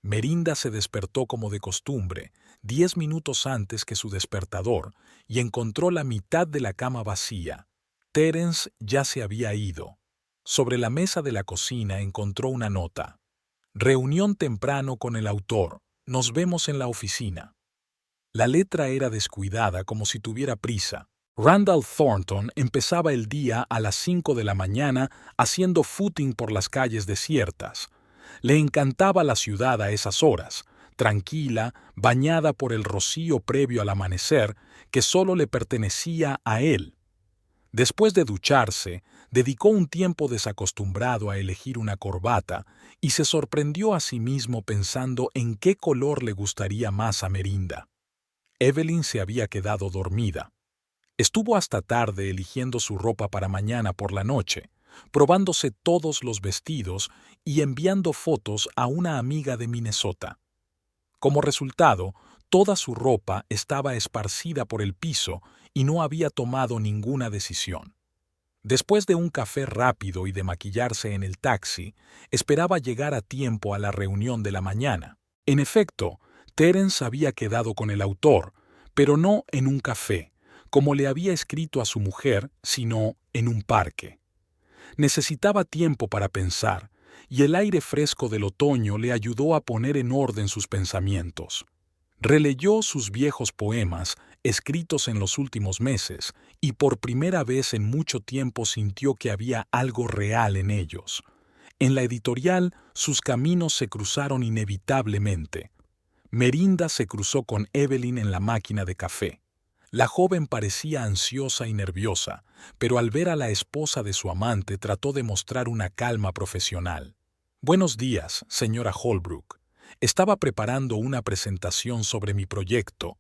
Merinda se despertó como de costumbre, 10 minutos antes que su despertador, y encontró la mitad de la cama vacía. Terence ya se había ido. Sobre la mesa de la cocina encontró una nota. Reunión temprano con el autor. Nos vemos en la oficina. La letra era descuidada como si tuviera prisa. Randall Thornton empezaba el día a las 5 de la mañana haciendo footing por las calles desiertas. Le encantaba la ciudad a esas horas, tranquila, bañada por el rocío previo al amanecer, que solo le pertenecía a él. Después de ducharse, dedicó un tiempo desacostumbrado a elegir una corbata y se sorprendió a sí mismo pensando en qué color le gustaría más a Merinda. Evelyn se había quedado dormida. Estuvo hasta tarde eligiendo su ropa para mañana por la noche, probándose todos los vestidos y enviando fotos a una amiga de Minnesota. Como resultado, toda su ropa estaba esparcida por el piso y no había tomado ninguna decisión. Después de un café rápido y de maquillarse en el taxi, esperaba llegar a tiempo a la reunión de la mañana. En efecto, Terence había quedado con el autor, pero no en un café, como le había escrito a su mujer, sino en un parque. Necesitaba tiempo para pensar, y el aire fresco del otoño le ayudó a poner en orden sus pensamientos. Releyó sus viejos poemas, escritos en los últimos meses, y por primera vez en mucho tiempo sintió que había algo real en ellos. En la editorial, sus caminos se cruzaron inevitablemente. Merinda se cruzó con Evelyn en la máquina de café. La joven parecía ansiosa y nerviosa, pero al ver a la esposa de su amante trató de mostrar una calma profesional. «Buenos días, señora Holbrook. Estaba preparando una presentación sobre mi proyecto».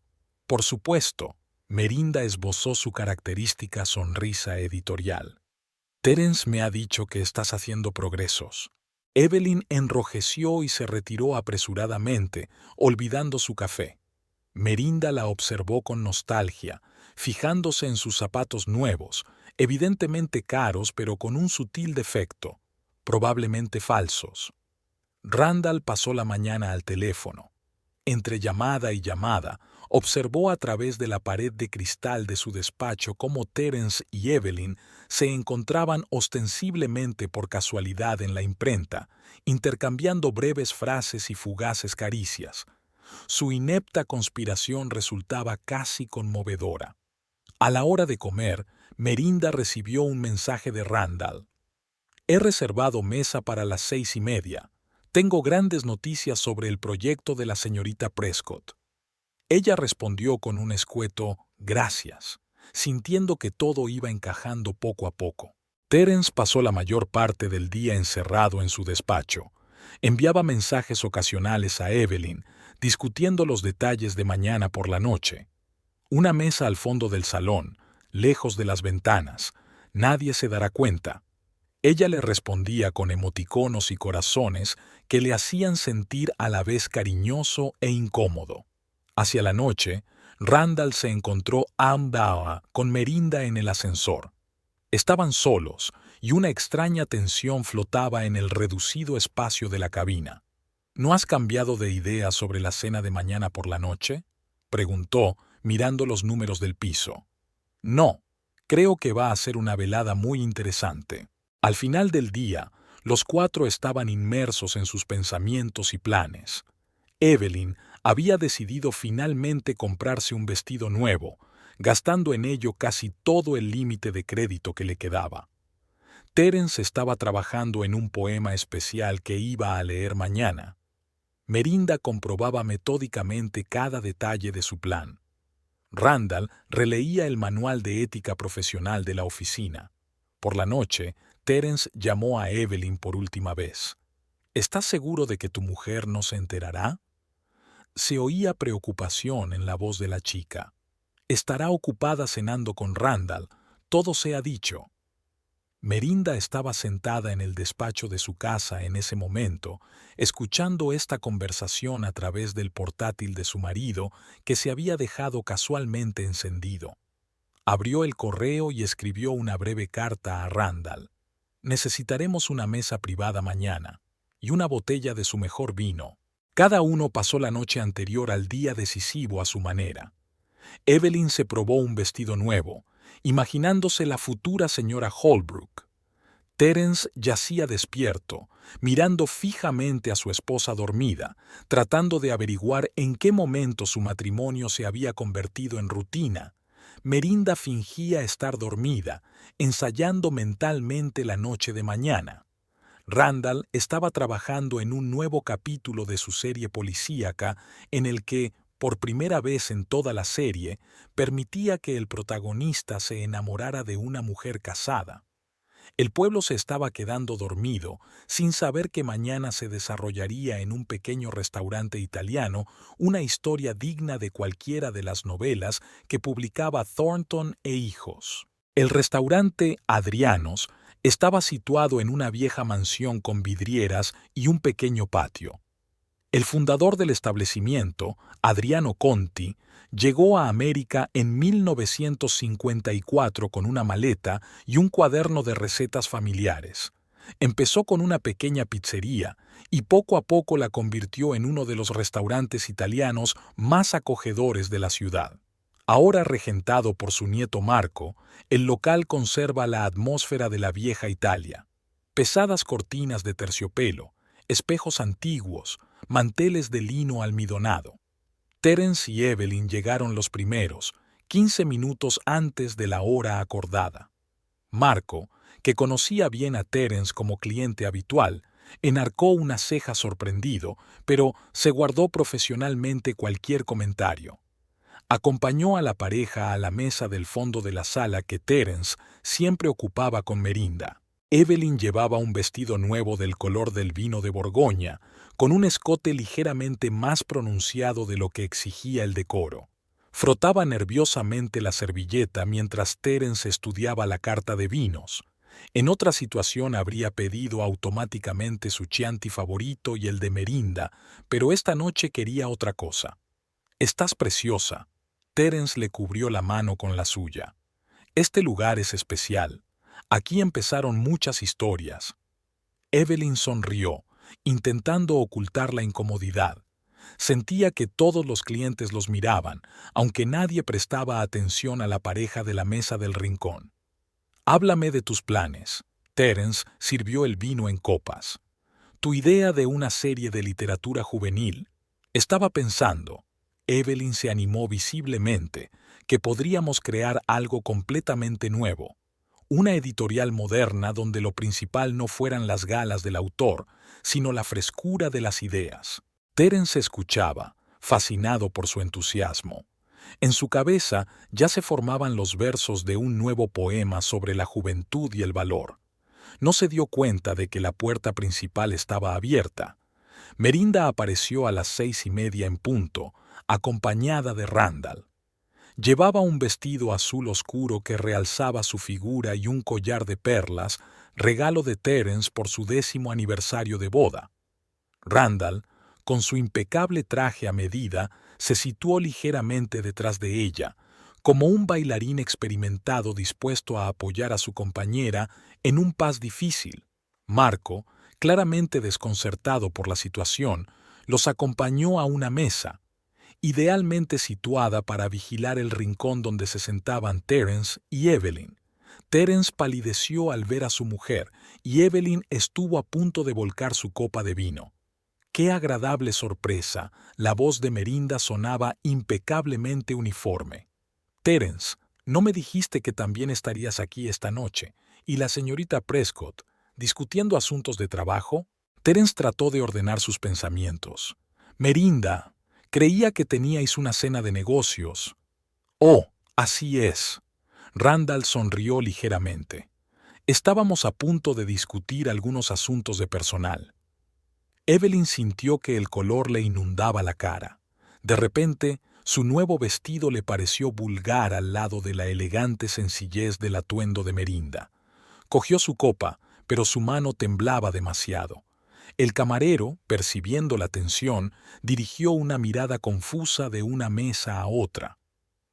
Por supuesto, Merinda esbozó su característica sonrisa editorial. «Terence me ha dicho que estás haciendo progresos». Evelyn enrojeció y se retiró apresuradamente, olvidando su café. Merinda la observó con nostalgia, fijándose en sus zapatos nuevos, evidentemente caros pero con un sutil defecto, probablemente falsos. Randall pasó la mañana al teléfono. Entre llamada y llamada, observó a través de la pared de cristal de su despacho cómo Terence y Evelyn se encontraban ostensiblemente por casualidad en la imprenta, intercambiando breves frases y fugaces caricias. Su inepta conspiración resultaba casi conmovedora. A la hora de comer, Merinda recibió un mensaje de Randall. He reservado mesa para las 6:30. Tengo grandes noticias sobre el proyecto de la señorita Prescott. Ella respondió con un escueto «gracias», sintiendo que todo iba encajando poco a poco. Terence pasó la mayor parte del día encerrado en su despacho. Enviaba mensajes ocasionales a Evelyn, discutiendo los detalles de mañana por la noche. Una mesa al fondo del salón, lejos de las ventanas. Nadie se dará cuenta. Ella le respondía con emoticonos y corazones que le hacían sentir a la vez cariñoso e incómodo. Hacia la noche, Randall se encontró ambas con Merinda en el ascensor. Estaban solos y una extraña tensión flotaba en el reducido espacio de la cabina. ¿No has cambiado de idea sobre la cena de mañana por la noche?, preguntó, mirando los números del piso. No, creo que va a ser una velada muy interesante. Al final del día, los cuatro estaban inmersos en sus pensamientos y planes. Evelyn había decidido finalmente comprarse un vestido nuevo, gastando en ello casi todo el límite de crédito que le quedaba. Terence estaba trabajando en un poema especial que iba a leer mañana. Merinda comprobaba metódicamente cada detalle de su plan. Randall releía el manual de ética profesional de la oficina. Por la noche, Terence llamó a Evelyn por última vez. ¿Estás seguro de que tu mujer no se enterará? Se oía preocupación en la voz de la chica. Estará ocupada cenando con Randall, todo se ha dicho. Merinda estaba sentada en el despacho de su casa en ese momento, escuchando esta conversación a través del portátil de su marido, que se había dejado casualmente encendido. Abrió el correo y escribió una breve carta a Randall. Necesitaremos una mesa privada mañana y una botella de su mejor vino. Cada uno pasó la noche anterior al día decisivo a su manera. Evelyn se probó un vestido nuevo, imaginándose la futura señora Holbrook. Terence yacía despierto, mirando fijamente a su esposa dormida, tratando de averiguar en qué momento su matrimonio se había convertido en rutina. Merinda fingía estar dormida, ensayando mentalmente la noche de mañana. Randall estaba trabajando en un nuevo capítulo de su serie policíaca en el que, por primera vez en toda la serie, permitía que el protagonista se enamorara de una mujer casada. El pueblo se estaba quedando dormido, sin saber que mañana se desarrollaría en un pequeño restaurante italiano una historia digna de cualquiera de las novelas que publicaba Thornton e Hijos. El restaurante Adrianos estaba situado en una vieja mansión con vidrieras y un pequeño patio. El fundador del establecimiento, Adriano Conti, llegó a América en 1954 con una maleta y un cuaderno de recetas familiares. Empezó con una pequeña pizzería y poco a poco la convirtió en uno de los restaurantes italianos más acogedores de la ciudad. Ahora regentado por su nieto Marco, el local conserva la atmósfera de la vieja Italia. Pesadas cortinas de terciopelo, espejos antiguos, manteles de lino almidonado. Terence y Evelyn llegaron los primeros, 15 minutos antes de la hora acordada. Marco, que conocía bien a Terence como cliente habitual, enarcó una ceja sorprendido, pero se guardó profesionalmente cualquier comentario. Acompañó a la pareja a la mesa del fondo de la sala que Terence siempre ocupaba con Merinda. Evelyn llevaba un vestido nuevo del color del vino de Borgoña, con un escote ligeramente más pronunciado de lo que exigía el decoro. Frotaba nerviosamente la servilleta mientras Terence estudiaba la carta de vinos. En otra situación habría pedido automáticamente su Chianti favorito y el de Merinda, pero esta noche quería otra cosa. «Estás preciosa». Terence le cubrió la mano con la suya. «Este lugar es especial. Aquí empezaron muchas historias». Evelyn sonrió, intentando ocultar la incomodidad. Sentía que todos los clientes los miraban, aunque nadie prestaba atención a la pareja de la mesa del rincón. Háblame de tus planes. Terence sirvió el vino en copas. Tu idea de una serie de literatura juvenil. Estaba pensando, Evelyn se animó visiblemente, que podríamos crear algo completamente nuevo. Una editorial moderna donde lo principal no fueran las galas del autor, sino la frescura de las ideas. Terence escuchaba, fascinado por su entusiasmo. En su cabeza ya se formaban los versos de un nuevo poema sobre la juventud y el valor. No se dio cuenta de que la puerta principal estaba abierta. Merinda apareció a las 6:30 en punto, acompañada de Randall. Llevaba un vestido azul oscuro que realzaba su figura y un collar de perlas, regalo de Terence por su 10º aniversario de boda. Randall, con su impecable traje a medida, se situó ligeramente detrás de ella, como un bailarín experimentado dispuesto a apoyar a su compañera en un pas difícil. Marco, claramente desconcertado por la situación, los acompañó a una mesa, idealmente situada para vigilar el rincón donde se sentaban Terence y Evelyn. Terence palideció al ver a su mujer y Evelyn estuvo a punto de volcar su copa de vino. ¡Qué agradable sorpresa! La voz de Merinda sonaba impecablemente uniforme. Terence, ¿no me dijiste que también estarías aquí esta noche? ¿Y la señorita Prescott, discutiendo asuntos de trabajo? Terence trató de ordenar sus pensamientos. Merinda, creía que teníais una cena de negocios. Oh, así es. Randall sonrió ligeramente. Estábamos a punto de discutir algunos asuntos de personal. Evelyn sintió que el color le inundaba la cara. De repente, su nuevo vestido le pareció vulgar al lado de la elegante sencillez del atuendo de Merinda. Cogió su copa, pero su mano temblaba demasiado. El camarero, percibiendo la tensión, dirigió una mirada confusa de una mesa a otra.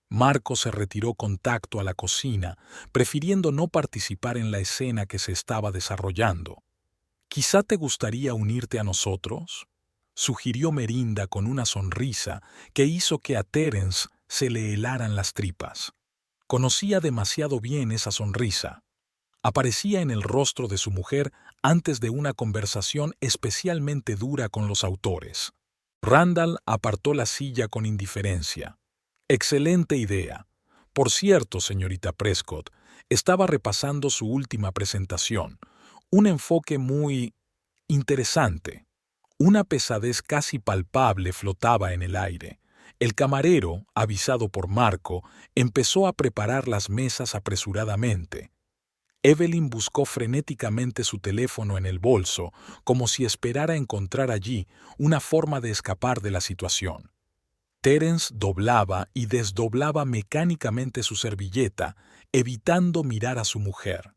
Marco se retiró con tacto a la cocina, prefiriendo no participar en la escena que se estaba desarrollando. «¿Quizá te gustaría unirte a nosotros?», sugirió Merinda con una sonrisa que hizo que a Terence se le helaran las tripas. Conocía demasiado bien esa sonrisa. Aparecía en el rostro de su mujer antes de una conversación especialmente dura con los autores. Randall apartó la silla con indiferencia. «Excelente idea. Por cierto, señorita Prescott, estaba repasando su última presentación. Un enfoque muy interesante». Una pesadez casi palpable flotaba en el aire. El camarero, avisado por Marco, empezó a preparar las mesas apresuradamente. Evelyn buscó frenéticamente su teléfono en el bolso, como si esperara encontrar allí una forma de escapar de la situación. Terence doblaba y desdoblaba mecánicamente su servilleta, evitando mirar a su mujer.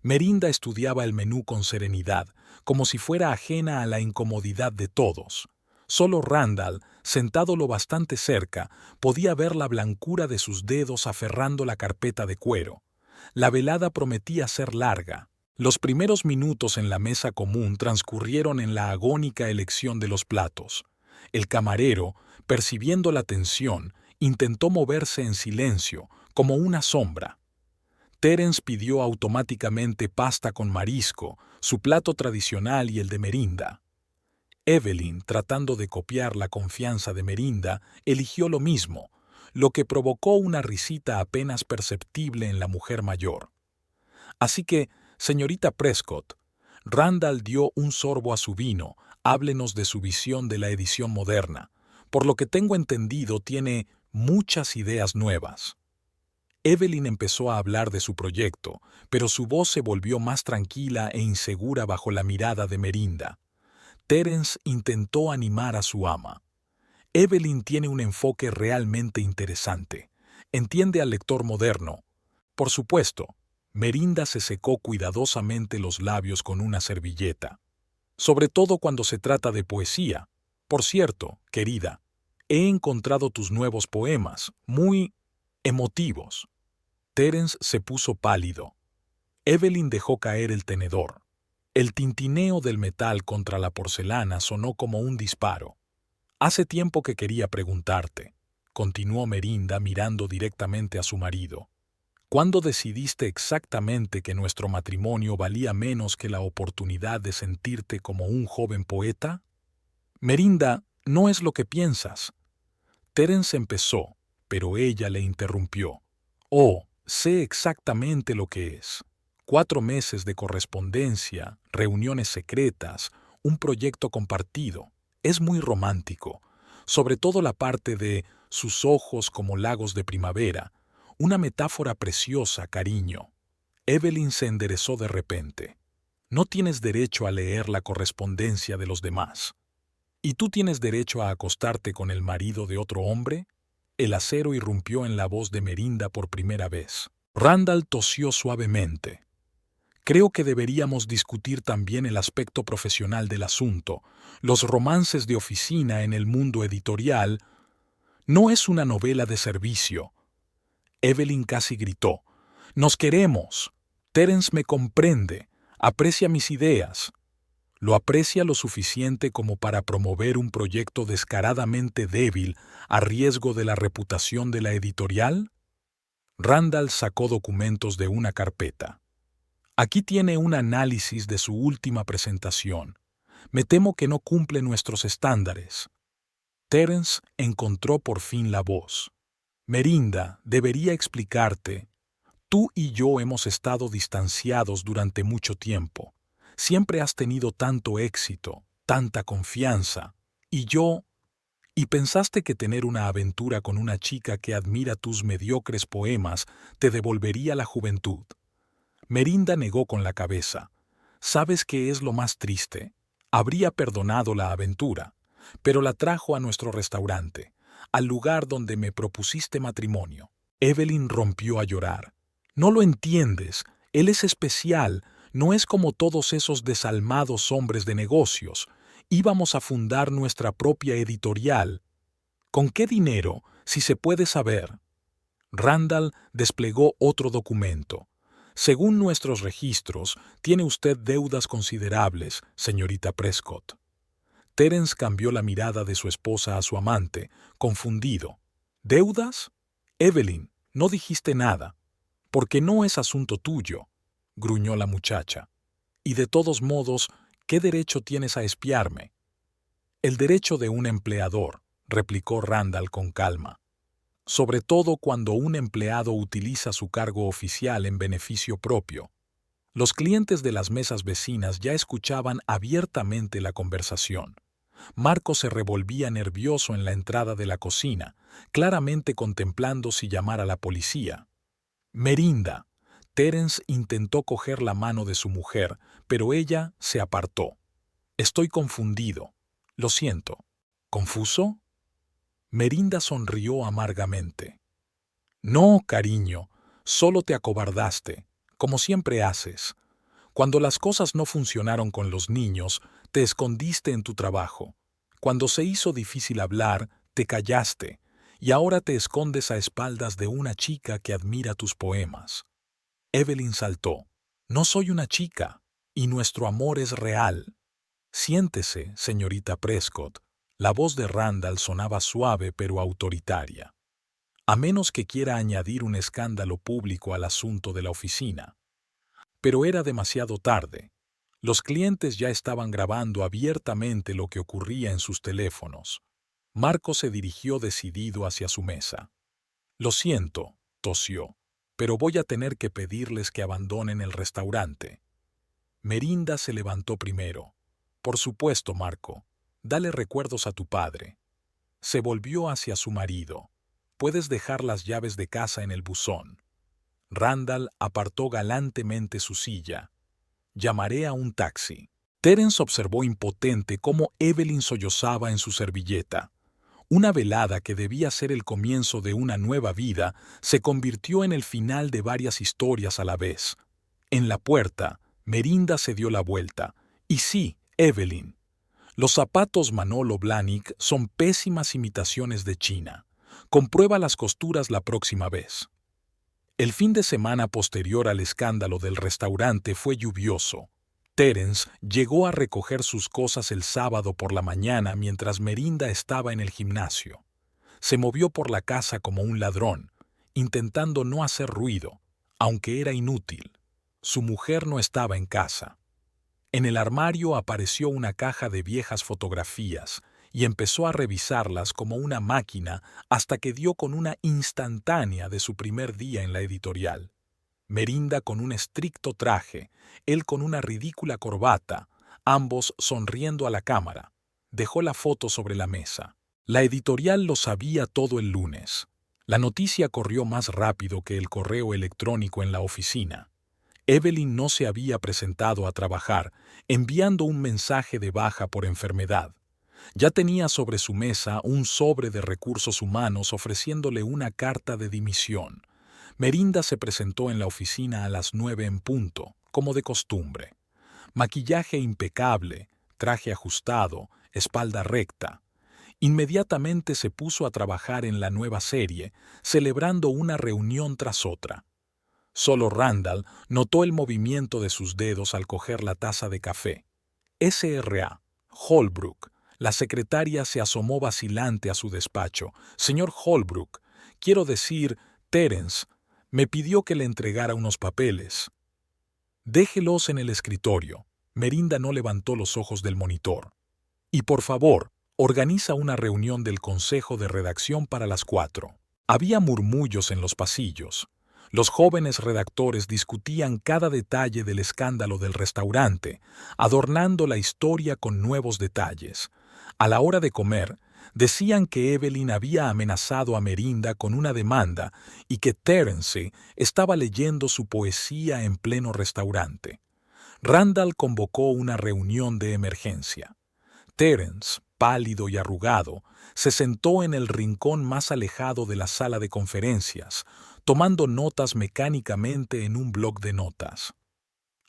Merinda estudiaba el menú con serenidad, como si fuera ajena a la incomodidad de todos. Solo Randall, sentado lo bastante cerca, podía ver la blancura de sus dedos aferrando la carpeta de cuero. La velada prometía ser larga. Los primeros minutos en la mesa común transcurrieron en la agónica elección de los platos. El camarero, percibiendo la tensión, intentó moverse en silencio, como una sombra. Terence pidió automáticamente pasta con marisco, su plato tradicional y el de Merinda. Evelyn, tratando de copiar la confianza de Merinda, eligió lo mismo, lo que provocó una risita apenas perceptible en la mujer mayor. Así que, señorita Prescott, Randall dio un sorbo a su vino, háblenos de su visión de la edición moderna. Por lo que tengo entendido, tiene muchas ideas nuevas. Evelyn empezó a hablar de su proyecto, pero su voz se volvió más tranquila e insegura bajo la mirada de Merinda. Terence intentó animar a su ama. Evelyn tiene un enfoque realmente interesante. Entiende al lector moderno. Por supuesto, Merinda se secó cuidadosamente los labios con una servilleta. Sobre todo cuando se trata de poesía. Por cierto, querida, he encontrado tus nuevos poemas, muy emotivos. Terence se puso pálido. Evelyn dejó caer el tenedor. El tintineo del metal contra la porcelana sonó como un disparo. Hace tiempo que quería preguntarte, continuó Merinda mirando directamente a su marido. ¿Cuándo decidiste exactamente que nuestro matrimonio valía menos que la oportunidad de sentirte como un joven poeta? Merinda, no es lo que piensas. Terence empezó, pero ella le interrumpió. Oh, sé exactamente lo que es. 4 meses de correspondencia, reuniones secretas, un proyecto compartido. Es muy romántico, sobre todo la parte de sus ojos como lagos de primavera, una metáfora preciosa, cariño. Evelyn se enderezó de repente. No tienes derecho a leer la correspondencia de los demás. ¿Y tú tienes derecho a acostarte con el marido de otro hombre? El acero irrumpió en la voz de Merinda por primera vez. Randall tosió suavemente. Creo que deberíamos discutir también el aspecto profesional del asunto. Los romances de oficina en el mundo editorial no es una novela de servicio. Evelyn casi gritó. Nos queremos. Terence me comprende, aprecia mis ideas. ¿Lo aprecia lo suficiente como para promover un proyecto descaradamente débil a riesgo de la reputación de la editorial? Randall sacó documentos de una carpeta. Aquí tiene un análisis de su última presentación. Me temo que no cumple nuestros estándares. Terence encontró por fin la voz. Merinda, debería explicarte. Tú y yo hemos estado distanciados durante mucho tiempo. Siempre has tenido tanto éxito, tanta confianza. Y pensaste que tener una aventura con una chica que admira tus mediocres poemas te devolvería la juventud. Merinda negó con la cabeza. ¿Sabes qué es lo más triste? Habría perdonado la aventura, pero la trajo a nuestro restaurante, al lugar donde me propusiste matrimonio. Evelyn rompió a llorar. No lo entiendes, él es especial, no es como todos esos desalmados hombres de negocios. Íbamos a fundar nuestra propia editorial. ¿Con qué dinero, si se puede saber? Randall desplegó otro documento. Según nuestros registros, tiene usted deudas considerables, señorita Prescott. Terence cambió la mirada de su esposa a su amante, confundido. ¿Deudas? Evelyn, no dijiste nada. Porque no es asunto tuyo, gruñó la muchacha. Y de todos modos, ¿qué derecho tienes a espiarme? El derecho de un empleador, replicó Randall con calma. Sobre todo cuando un empleado utiliza su cargo oficial en beneficio propio. Los clientes de las mesas vecinas ya escuchaban abiertamente la conversación. Marco se revolvía nervioso en la entrada de la cocina, claramente contemplando si llamar a la policía. Merinda. Terence intentó coger la mano de su mujer, pero ella se apartó. Estoy confundido. Lo siento. ¿Confuso? Merinda sonrió amargamente. No, cariño, solo te acobardaste, como siempre haces. Cuando las cosas no funcionaron con los niños, te escondiste en tu trabajo. Cuando se hizo difícil hablar, te callaste, y ahora te escondes a espaldas de una chica que admira tus poemas. Evelyn saltó. No soy una chica, y nuestro amor es real. Siéntese, señorita Prescott. La voz de Randall sonaba suave pero autoritaria. A menos que quiera añadir un escándalo público al asunto de la oficina. Pero era demasiado tarde. Los clientes ya estaban grabando abiertamente lo que ocurría en sus teléfonos. Marco se dirigió decidido hacia su mesa. Lo siento, tosió, pero voy a tener que pedirles que abandonen el restaurante. Merinda se levantó primero. Por supuesto, Marco. Dale recuerdos a tu padre. Se volvió hacia su marido. Puedes dejar las llaves de casa en el buzón. Randall apartó galantemente su silla. Llamaré a un taxi. Terence observó impotente cómo Evelyn sollozaba en su servilleta. Una velada que debía ser el comienzo de una nueva vida se convirtió en el final de varias historias a la vez. En la puerta, Merinda se dio la vuelta. Y sí, Evelyn. Los zapatos Manolo Blahnik son pésimas imitaciones de China. Comprueba las costuras la próxima vez. El fin de semana posterior al escándalo del restaurante fue lluvioso. Terence llegó a recoger sus cosas el sábado por la mañana mientras Merinda estaba en el gimnasio. Se movió por la casa como un ladrón, intentando no hacer ruido, aunque era inútil. Su mujer no estaba en casa. En el armario apareció una caja de viejas fotografías y empezó a revisarlas como una máquina hasta que dio con una instantánea de su primer día en la editorial. Merinda con un estricto traje, él con una ridícula corbata, ambos sonriendo a la cámara. Dejó la foto sobre la mesa. La editorial lo sabía todo el lunes. La noticia corrió más rápido que el correo electrónico en la oficina. Evelyn no se había presentado a trabajar, enviando un mensaje de baja por enfermedad. Ya tenía sobre su mesa un sobre de recursos humanos ofreciéndole una carta de dimisión. Merinda se presentó en la oficina a las 9 en punto, como de costumbre. Maquillaje impecable, traje ajustado, espalda recta. Inmediatamente se puso a trabajar en la nueva serie, celebrando una reunión tras otra. Solo Randall notó el movimiento de sus dedos al coger la taza de café. S.R.A. Holbrook. La secretaria se asomó vacilante a su despacho. Señor Holbrook, quiero decir, Terence, me pidió que le entregara unos papeles. Déjelos en el escritorio. Merinda no levantó los ojos del monitor. Y por favor, organiza una reunión del consejo de redacción para las 4. Había murmullos en los pasillos. Los jóvenes redactores discutían cada detalle del escándalo del restaurante, adornando la historia con nuevos detalles. A la hora de comer, decían que Evelyn había amenazado a Merinda con una demanda y que Terence estaba leyendo su poesía en pleno restaurante. Randall convocó una reunión de emergencia. Terence, pálido y arrugado, se sentó en el rincón más alejado de la sala de conferencias, tomando notas mecánicamente en un bloc de notas.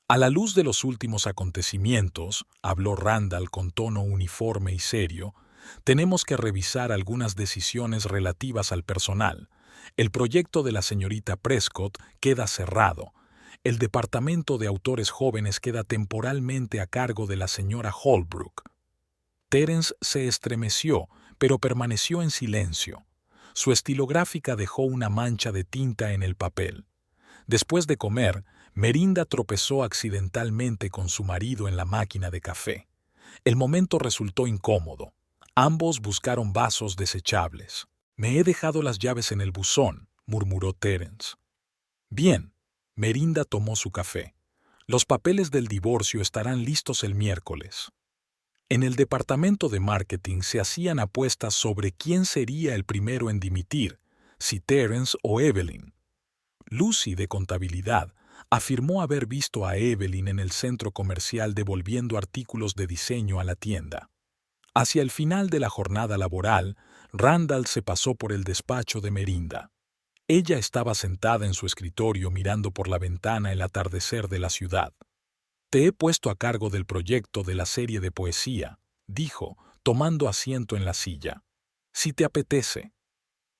A la luz de los últimos acontecimientos, habló Randall con tono uniforme y serio, tenemos que revisar algunas decisiones relativas al personal. El proyecto de la señorita Prescott queda cerrado. El departamento de autores jóvenes queda temporalmente a cargo de la señora Holbrook. Terence se estremeció, pero permaneció en silencio. Su estilográfica dejó una mancha de tinta en el papel. Después de comer, Merinda tropezó accidentalmente con su marido en la máquina de café. El momento resultó incómodo. Ambos buscaron vasos desechables. «Me he dejado las llaves en el buzón», murmuró Terence. «Bien». Merinda tomó su café. «Los papeles del divorcio estarán listos el miércoles». En el departamento de marketing se hacían apuestas sobre quién sería el primero en dimitir, si Terence o Evelyn. Lucy, de contabilidad, afirmó haber visto a Evelyn en el centro comercial devolviendo artículos de diseño a la tienda. Hacia el final de la jornada laboral, Randall se pasó por el despacho de Merinda. Ella estaba sentada en su escritorio mirando por la ventana el atardecer de la ciudad. «Te he puesto a cargo del proyecto de la serie de poesía», dijo, tomando asiento en la silla. «Si te apetece».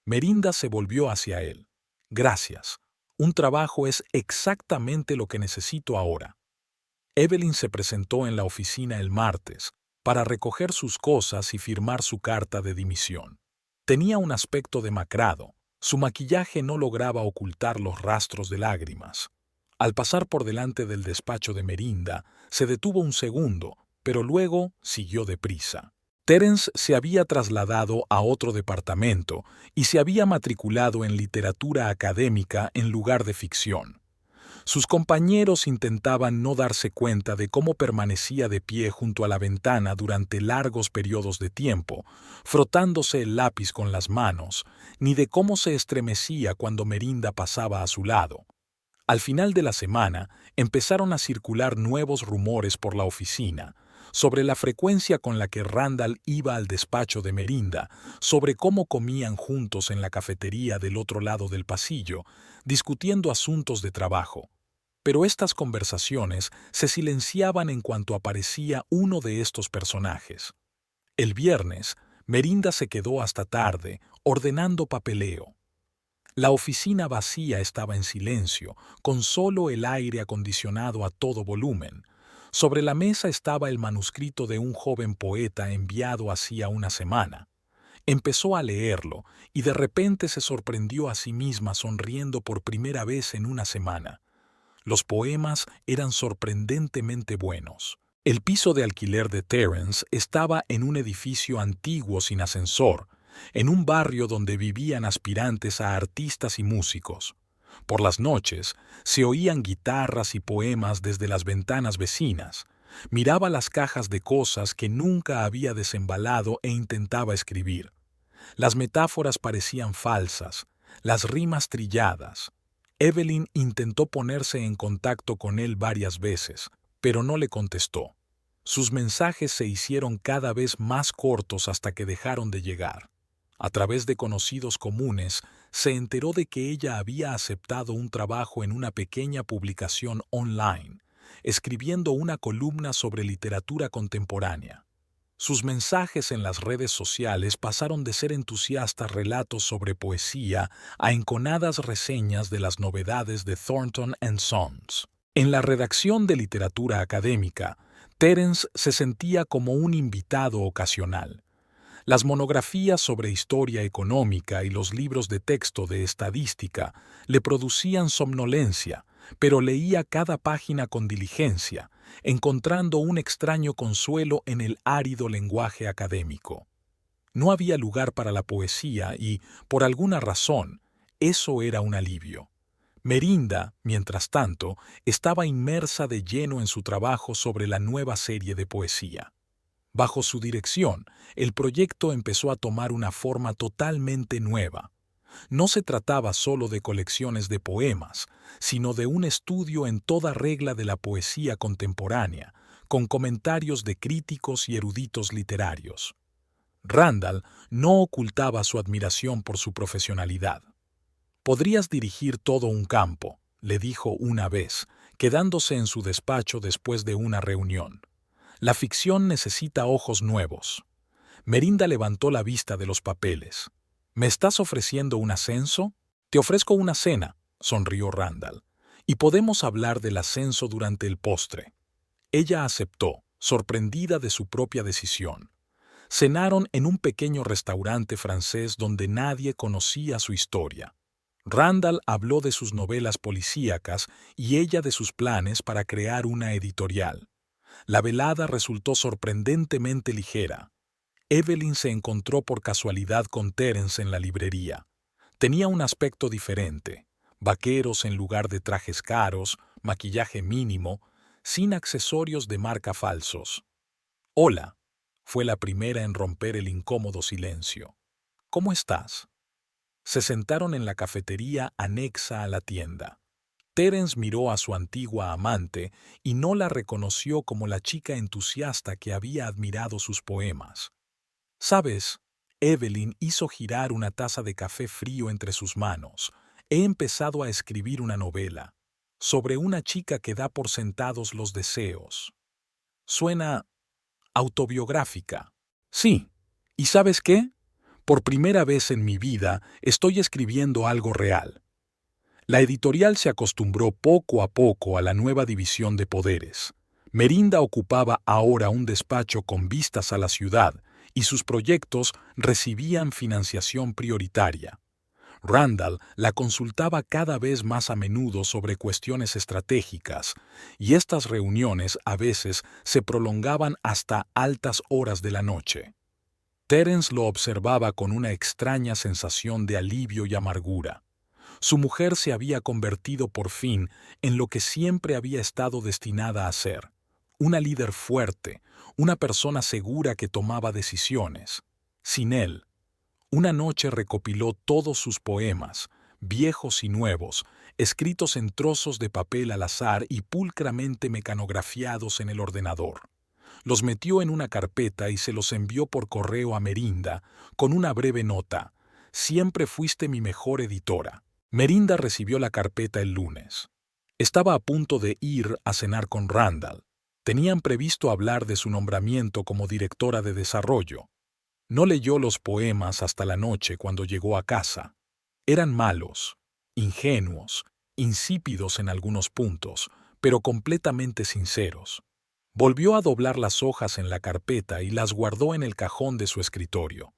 Merinda se volvió hacia él. «Gracias. Un trabajo es exactamente lo que necesito ahora». Evelyn se presentó en la oficina el martes para recoger sus cosas y firmar su carta de dimisión. Tenía un aspecto demacrado. Su maquillaje no lograba ocultar los rastros de lágrimas. Al pasar por delante del despacho de Merinda, se detuvo un segundo, pero luego siguió deprisa. Terence se había trasladado a otro departamento y se había matriculado en literatura académica en lugar de ficción. Sus compañeros intentaban no darse cuenta de cómo permanecía de pie junto a la ventana durante largos periodos de tiempo, frotándose el lápiz con las manos, ni de cómo se estremecía cuando Merinda pasaba a su lado. Al final de la semana, empezaron a circular nuevos rumores por la oficina, sobre la frecuencia con la que Randall iba al despacho de Merinda, sobre cómo comían juntos en la cafetería del otro lado del pasillo, discutiendo asuntos de trabajo. Pero estas conversaciones se silenciaban en cuanto aparecía uno de estos personajes. El viernes, Merinda se quedó hasta tarde, ordenando papeleo. La oficina vacía estaba en silencio, con solo el aire acondicionado a todo volumen. Sobre la mesa estaba el manuscrito de un joven poeta enviado hacía una semana. Empezó a leerlo y de repente se sorprendió a sí misma sonriendo por primera vez en una semana. Los poemas eran sorprendentemente buenos. El piso de alquiler de Terence estaba en un edificio antiguo sin ascensor, en un barrio donde vivían aspirantes a artistas y músicos. Por las noches se oían guitarras y poemas desde las ventanas vecinas. Miraba las cajas de cosas que nunca había desembalado e intentaba escribir. Las metáforas parecían falsas, las rimas trilladas. Evelyn intentó ponerse en contacto con él varias veces, pero no le contestó. Sus mensajes se hicieron cada vez más cortos hasta que dejaron de llegar. A través de conocidos comunes, se enteró de que ella había aceptado un trabajo en una pequeña publicación online, escribiendo una columna sobre literatura contemporánea. Sus mensajes en las redes sociales pasaron de ser entusiastas relatos sobre poesía a enconadas reseñas de las novedades de Thornton and Sons. En la redacción de literatura académica, Terence se sentía como un invitado ocasional. Las monografías sobre historia económica y los libros de texto de estadística le producían somnolencia, pero leía cada página con diligencia, encontrando un extraño consuelo en el árido lenguaje académico. No había lugar para la poesía y, por alguna razón, eso era un alivio. Merinda, mientras tanto, estaba inmersa de lleno en su trabajo sobre la nueva serie de poesía. Bajo su dirección, el proyecto empezó a tomar una forma totalmente nueva. No se trataba solo de colecciones de poemas, sino de un estudio en toda regla de la poesía contemporánea, con comentarios de críticos y eruditos literarios. Randall no ocultaba su admiración por su profesionalidad. «Podrías dirigir todo un campo», le dijo una vez, quedándose en su despacho después de una reunión. «La ficción necesita ojos nuevos». Merinda levantó la vista de los papeles. «¿Me estás ofreciendo un ascenso?» «Te ofrezco una cena», sonrió Randall. «Y podemos hablar del ascenso durante el postre». Ella aceptó, sorprendida de su propia decisión. Cenaron en un pequeño restaurante francés donde nadie conocía su historia. Randall habló de sus novelas policíacas y ella de sus planes para crear una editorial. La velada resultó sorprendentemente ligera. Evelyn se encontró por casualidad con Terence en la librería. Tenía un aspecto diferente, vaqueros en lugar de trajes caros, maquillaje mínimo, sin accesorios de marca falsos. «Hola», fue la primera en romper el incómodo silencio. «¿Cómo estás?» Se sentaron en la cafetería anexa a la tienda. Terence miró a su antigua amante y no la reconoció como la chica entusiasta que había admirado sus poemas. «¿Sabes?» Evelyn hizo girar una taza de café frío entre sus manos. «He empezado a escribir una novela sobre una chica que da por sentados los deseos. Suena autobiográfica». «Sí. ¿Y sabes qué? Por primera vez en mi vida estoy escribiendo algo real». La editorial se acostumbró poco a poco a la nueva división de poderes. Merinda ocupaba ahora un despacho con vistas a la ciudad y sus proyectos recibían financiación prioritaria. Randall la consultaba cada vez más a menudo sobre cuestiones estratégicas, y estas reuniones a veces se prolongaban hasta altas horas de la noche. Terence lo observaba con una extraña sensación de alivio y amargura. Su mujer se había convertido por fin en lo que siempre había estado destinada a ser, una líder fuerte, una persona segura que tomaba decisiones. Sin él, una noche recopiló todos sus poemas, viejos y nuevos, escritos en trozos de papel al azar y pulcramente mecanografiados en el ordenador. Los metió en una carpeta y se los envió por correo a Merinda, con una breve nota: «Siempre fuiste mi mejor editora». Merinda recibió la carpeta el lunes. Estaba a punto de ir a cenar con Randall. Tenían previsto hablar de su nombramiento como directora de desarrollo. No leyó los poemas hasta la noche cuando llegó a casa. Eran malos, ingenuos, insípidos en algunos puntos, pero completamente sinceros. Volvió a doblar las hojas en la carpeta y las guardó en el cajón de su escritorio.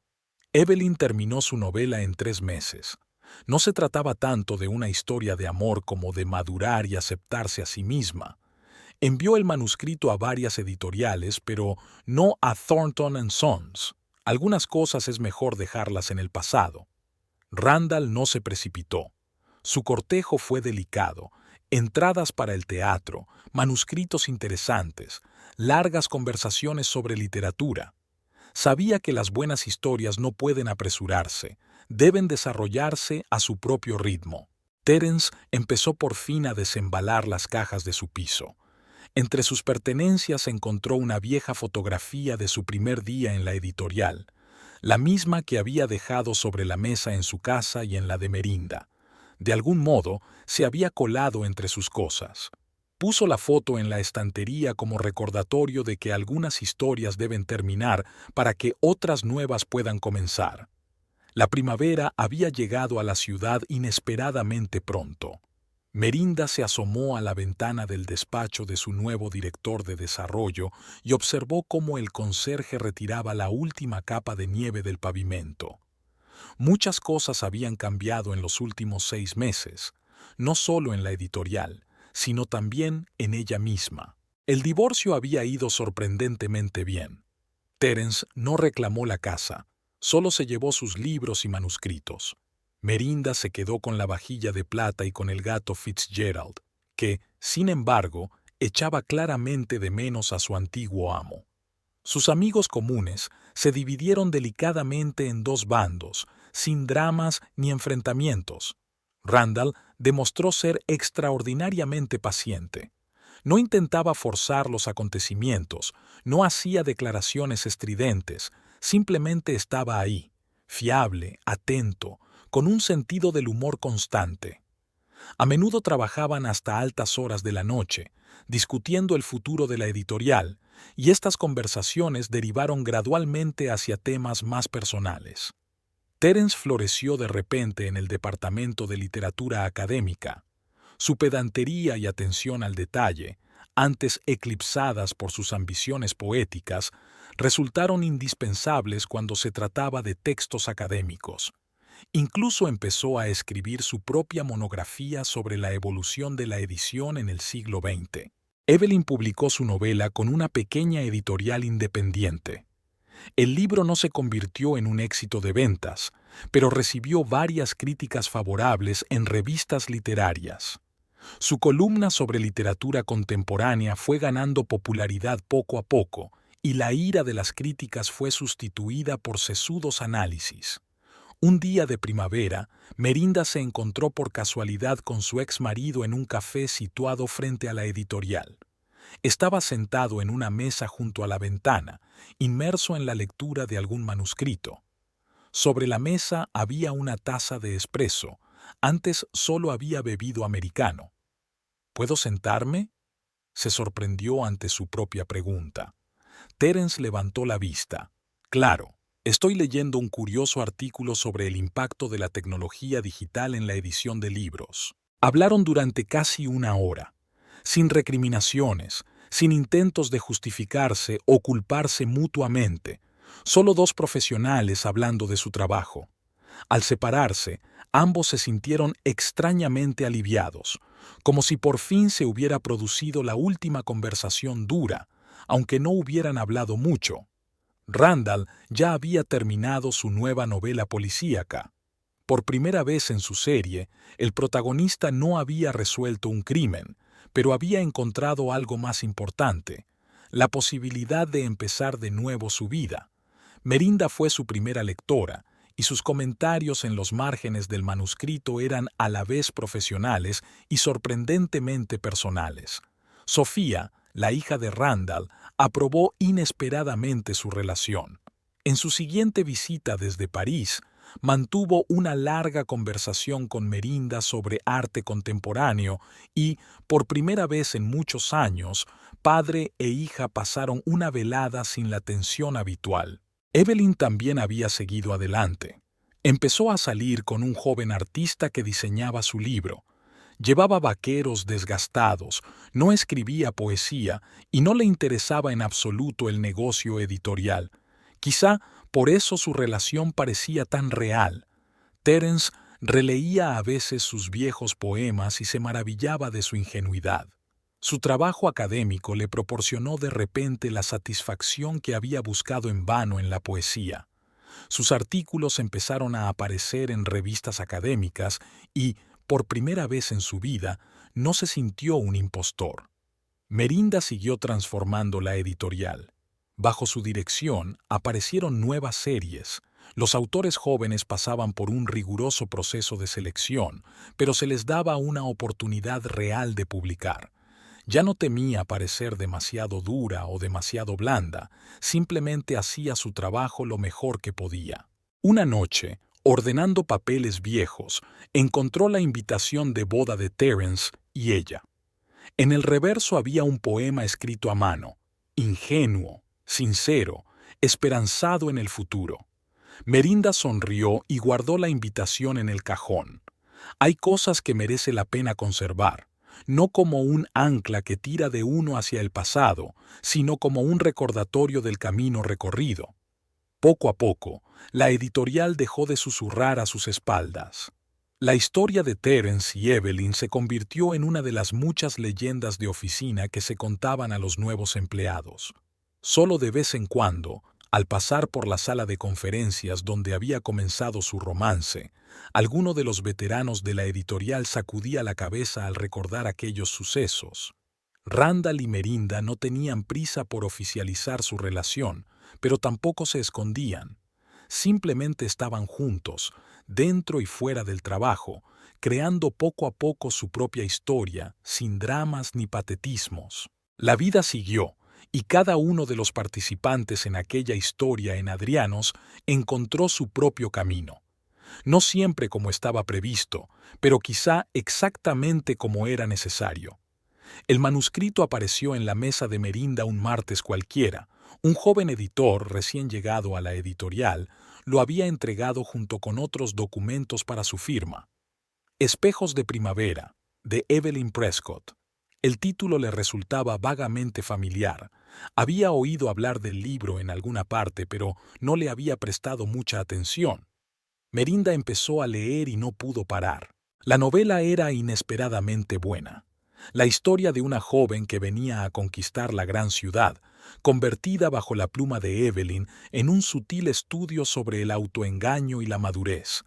Evelyn terminó su novela en 3 meses. No se trataba tanto de una historia de amor como de madurar y aceptarse a sí misma. Envió el manuscrito a varias editoriales, pero no a Thornton Sons. Algunas cosas es mejor dejarlas en el pasado. Randall no se precipitó. Su cortejo fue delicado. Entradas para el teatro, manuscritos interesantes, largas conversaciones sobre literatura. Sabía que las buenas historias no pueden apresurarse, deben desarrollarse a su propio ritmo. Terence empezó por fin a desembalar las cajas de su piso. Entre sus pertenencias encontró una vieja fotografía de su primer día en la editorial, la misma que había dejado sobre la mesa en su casa y en la de Merinda. De algún modo, se había colado entre sus cosas. Puso la foto en la estantería como recordatorio de que algunas historias deben terminar para que otras nuevas puedan comenzar. La primavera había llegado a la ciudad inesperadamente pronto. Merinda se asomó a la ventana del despacho de su nuevo director de desarrollo y observó cómo el conserje retiraba la última capa de nieve del pavimento. Muchas cosas habían cambiado en los últimos 6 meses, no solo en la editorial, sino también en ella misma. El divorcio había ido sorprendentemente bien. Terence no reclamó la casa, solo se llevó sus libros y manuscritos. Merinda se quedó con la vajilla de plata y con el gato Fitzgerald, que, sin embargo, echaba claramente de menos a su antiguo amo. Sus amigos comunes se dividieron delicadamente en 2 bandos, sin dramas ni enfrentamientos. Randall demostró ser extraordinariamente paciente. No intentaba forzar los acontecimientos, no hacía declaraciones estridentes, simplemente estaba ahí, fiable, atento, con un sentido del humor constante. A menudo trabajaban hasta altas horas de la noche, discutiendo el futuro de la editorial, y estas conversaciones derivaron gradualmente hacia temas más personales. Terence floreció de repente en el departamento de literatura académica. Su pedantería y atención al detalle, antes eclipsadas por sus ambiciones poéticas, resultaron indispensables cuando se trataba de textos académicos. Incluso empezó a escribir su propia monografía sobre la evolución de la edición en el siglo XX. Evelyn publicó su novela con una pequeña editorial independiente. El libro no se convirtió en un éxito de ventas, pero recibió varias críticas favorables en revistas literarias. Su columna sobre literatura contemporánea fue ganando popularidad poco a poco, y la ira de las críticas fue sustituida por sesudos análisis. Un día de primavera, Merinda se encontró por casualidad con su ex marido en un café situado frente a la editorial. Estaba sentado en una mesa junto a la ventana, inmerso en la lectura de algún manuscrito. Sobre la mesa había una taza de espresso. Antes solo había bebido americano. ¿Puedo sentarme?, se sorprendió ante su propia pregunta. Terence levantó la vista. Claro. Estoy leyendo un curioso artículo sobre el impacto de la tecnología digital en la edición de libros. Hablaron durante casi 1 hora, sin recriminaciones, sin intentos de justificarse o culparse mutuamente, solo 2 profesionales hablando de su trabajo. Al separarse, ambos se sintieron extrañamente aliviados, como si por fin se hubiera producido la última conversación dura, aunque no hubieran hablado mucho. Randall ya había terminado su nueva novela policíaca. Por primera vez en su serie, el protagonista no había resuelto un crimen, pero había encontrado algo más importante, la posibilidad de empezar de nuevo su vida. Merinda fue su primera lectora, y sus comentarios en los márgenes del manuscrito eran a la vez profesionales y sorprendentemente personales. Sofía, la hija de Randall, aprobó inesperadamente su relación. En su siguiente visita desde París, mantuvo una larga conversación con Merinda sobre arte contemporáneo y, por primera vez en muchos años, padre e hija pasaron una velada sin la tensión habitual. Evelyn también había seguido adelante. Empezó a salir con un joven artista que diseñaba su libro. Llevaba vaqueros desgastados, no escribía poesía y no le interesaba en absoluto el negocio editorial. Quizá por eso su relación parecía tan real. Terence releía a veces sus viejos poemas y se maravillaba de su ingenuidad. Su trabajo académico le proporcionó de repente la satisfacción que había buscado en vano en la poesía. Sus artículos empezaron a aparecer en revistas académicas y, por primera vez en su vida, no se sintió un impostor. Merinda siguió transformando la editorial. Bajo su dirección aparecieron nuevas series. Los autores jóvenes pasaban por un riguroso proceso de selección, pero se les daba una oportunidad real de publicar. Ya no temía parecer demasiado dura o demasiado blanda, simplemente hacía su trabajo lo mejor que podía. Una noche, ordenando papeles viejos, encontró la invitación de boda de Terence y ella. En el reverso había un poema escrito a mano, ingenuo, sincero, esperanzado en el futuro. Merinda sonrió y guardó la invitación en el cajón. Hay cosas que merece la pena conservar, no como un ancla que tira de uno hacia el pasado, sino como un recordatorio del camino recorrido. Poco a poco, la editorial dejó de susurrar a sus espaldas. La historia de Terence y Evelyn se convirtió en una de las muchas leyendas de oficina que se contaban a los nuevos empleados. Solo de vez en cuando, al pasar por la sala de conferencias donde había comenzado su romance, alguno de los veteranos de la editorial sacudía la cabeza al recordar aquellos sucesos. Randall y Merinda no tenían prisa por oficializar su relación, pero tampoco se escondían. Simplemente estaban juntos, dentro y fuera del trabajo, creando poco a poco su propia historia, sin dramas ni patetismos. La vida siguió, y cada uno de los participantes en aquella historia en Adrianos encontró su propio camino. No siempre como estaba previsto, pero quizá exactamente como era necesario. El manuscrito apareció en la mesa de Merinda un martes cualquiera. Un joven editor, recién llegado a la editorial, lo había entregado junto con otros documentos para su firma. Espejos de primavera, de Evelyn Prescott. El título le resultaba vagamente familiar. Había oído hablar del libro en alguna parte, pero no le había prestado mucha atención. Merinda empezó a leer y no pudo parar. La novela era inesperadamente buena. La historia de una joven que venía a conquistar la gran ciudad, convertida bajo la pluma de Evelyn en un sutil estudio sobre el autoengaño y la madurez.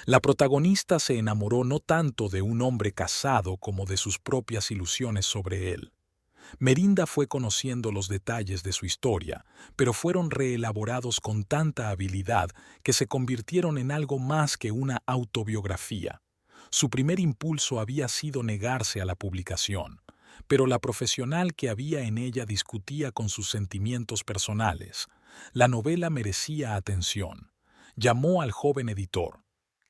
La protagonista se enamoró no tanto de un hombre casado como de sus propias ilusiones sobre él. Merinda fue conociendo los detalles de su historia, pero fueron reelaborados con tanta habilidad que se convirtieron en algo más que una autobiografía. Su primer impulso había sido negarse a la publicación, pero la profesional que había en ella discutía con sus sentimientos personales. La novela merecía atención. Llamó al joven editor.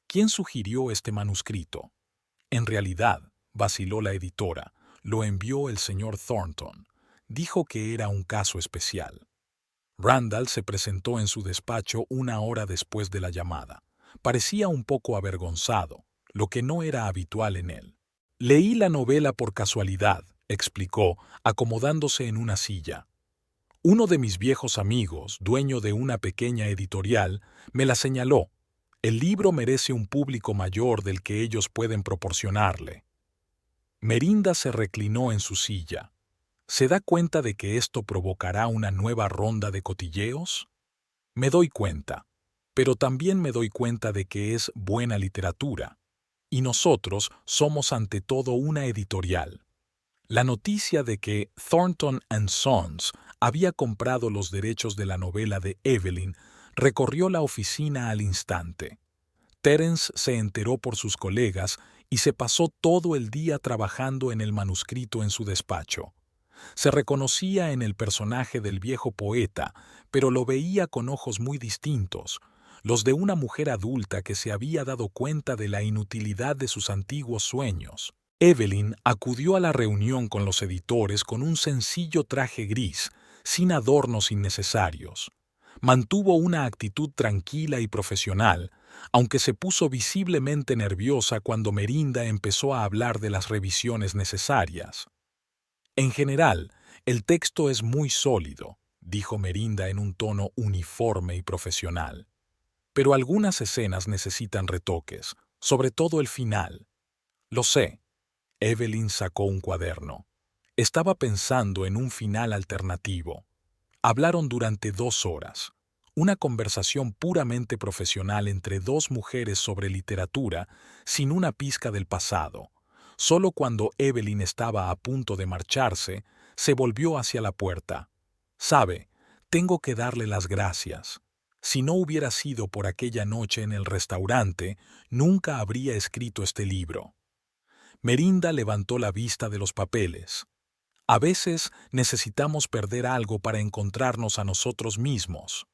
¿Quién sugirió este manuscrito? En realidad, vaciló la editora, lo envió el señor Thornton. Dijo que era un caso especial. Randall se presentó en su despacho una hora después de la llamada. Parecía un poco avergonzado, lo que no era habitual en él. Leí la novela por casualidad, explicó, acomodándose en una silla. Uno de mis viejos amigos, dueño de una pequeña editorial, me la señaló. El libro merece un público mayor del que ellos pueden proporcionarle. Merinda se reclinó en su silla. ¿Se da cuenta de que esto provocará una nueva ronda de cotilleos? Me doy cuenta, pero también me doy cuenta de que es buena literatura. Y nosotros somos ante todo una editorial. La noticia de que Thornton & Sons había comprado los derechos de la novela de Evelyn recorrió la oficina al instante. Terence se enteró por sus colegas y se pasó todo el día trabajando en el manuscrito en su despacho. Se reconocía en el personaje del viejo poeta, pero lo veía con ojos muy distintos, los de una mujer adulta que se había dado cuenta de la inutilidad de sus antiguos sueños. Evelyn acudió a la reunión con los editores con un sencillo traje gris, sin adornos innecesarios. Mantuvo una actitud tranquila y profesional, aunque se puso visiblemente nerviosa cuando Merinda empezó a hablar de las revisiones necesarias. En general, el texto es muy sólido, dijo Merinda en un tono uniforme y profesional. Pero algunas escenas necesitan retoques, sobre todo el final. Lo sé. Evelyn sacó un cuaderno. Estaba pensando en un final alternativo. Hablaron durante 2 horas. Una conversación puramente profesional entre dos mujeres sobre literatura, sin una pizca del pasado. Solo cuando Evelyn estaba a punto de marcharse, se volvió hacia la puerta. «Sabe, tengo que darle las gracias. Si no hubiera sido por aquella noche en el restaurante, nunca habría escrito este libro». Merinda levantó la vista de los papeles. A veces necesitamos perder algo para encontrarnos a nosotros mismos.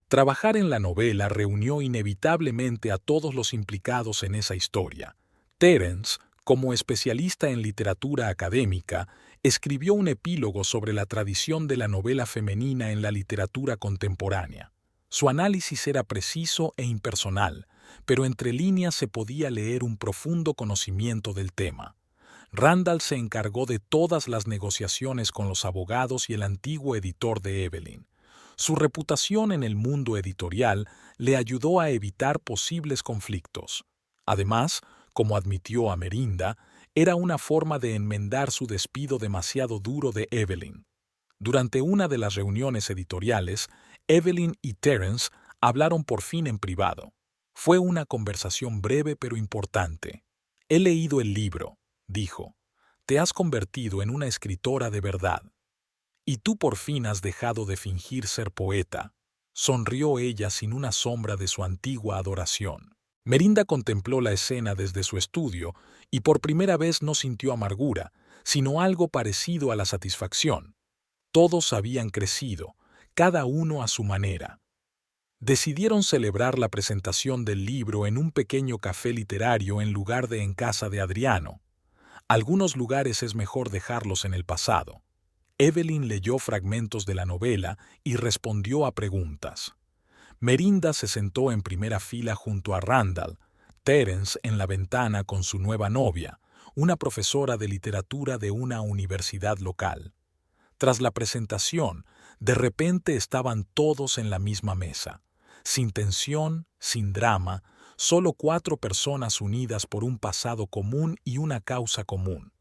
Trabajar en la novela reunió inevitablemente a todos los implicados en esa historia. Terence, como especialista en literatura académica, escribió un epílogo sobre la tradición de la novela femenina en la literatura contemporánea. Su análisis era preciso e impersonal, pero entre líneas se podía leer un profundo conocimiento del tema. Randall se encargó de todas las negociaciones con los abogados y el antiguo editor de Evelyn. Su reputación en el mundo editorial le ayudó a evitar posibles conflictos. Además, como admitió a Merinda, era una forma de enmendar su despido demasiado duro de Evelyn. Durante una de las reuniones editoriales, Evelyn y Terence hablaron por fin en privado. Fue una conversación breve pero importante. «He leído el libro», dijo. «Te has convertido en una escritora de verdad. Y tú por fin has dejado de fingir ser poeta», sonrió ella sin una sombra de su antigua adoración. Merinda contempló la escena desde su estudio y por primera vez no sintió amargura, sino algo parecido a la satisfacción. Todos habían crecido, cada uno a su manera. Decidieron celebrar la presentación del libro en un pequeño café literario en lugar de en casa de Adriano. Algunos lugares es mejor dejarlos en el pasado. Evelyn leyó fragmentos de la novela y respondió a preguntas. Merinda se sentó en primera fila junto a Randall, Terence en la ventana con su nueva novia, una profesora de literatura de una universidad local. Tras la presentación, de repente estaban todos en la misma mesa. Sin tensión, sin drama, solo 4 personas unidas por un pasado común y una causa común.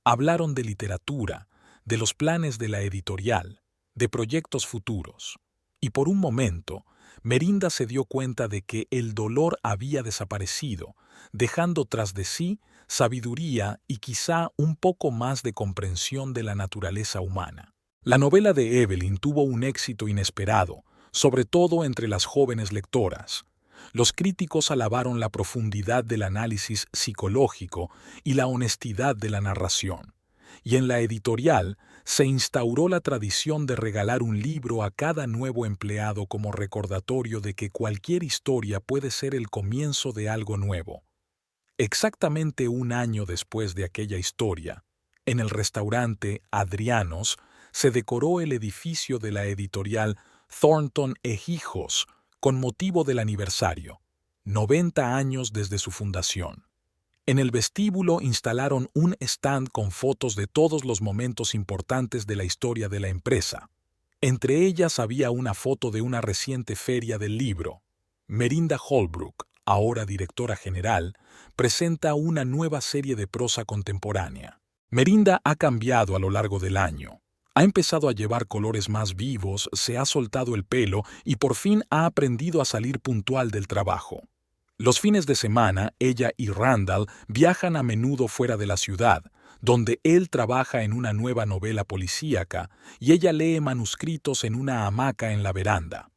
Hablaron de literatura, de los planes de la editorial, de proyectos futuros. Y por un momento, Merinda se dio cuenta de que el dolor había desaparecido, dejando tras de sí sabiduría y quizá un poco más de comprensión de la naturaleza humana. La novela de Evelyn tuvo un éxito inesperado, sobre todo entre las jóvenes lectoras. Los críticos alabaron la profundidad del análisis psicológico y la honestidad de la narración. Y en la editorial se instauró la tradición de regalar un libro a cada nuevo empleado como recordatorio de que cualquier historia puede ser el comienzo de algo nuevo. Exactamente un año después de aquella historia, en el restaurante Adrianos, se decoró el edificio de la editorial Thornton e Hijos con motivo del aniversario, 90 años desde su fundación. En el vestíbulo instalaron un stand con fotos de todos los momentos importantes de la historia de la empresa. Entre ellas había una foto de una reciente feria del libro. Merinda Holbrook, ahora directora general, presenta una nueva serie de prosa contemporánea. Merinda ha cambiado a lo largo del año. Ha empezado a llevar colores más vivos, se ha soltado el pelo y por fin ha aprendido a salir puntual del trabajo. Los fines de semana, ella y Randall viajan a menudo fuera de la ciudad, donde él trabaja en una nueva novela policíaca y ella lee manuscritos en una hamaca en la veranda.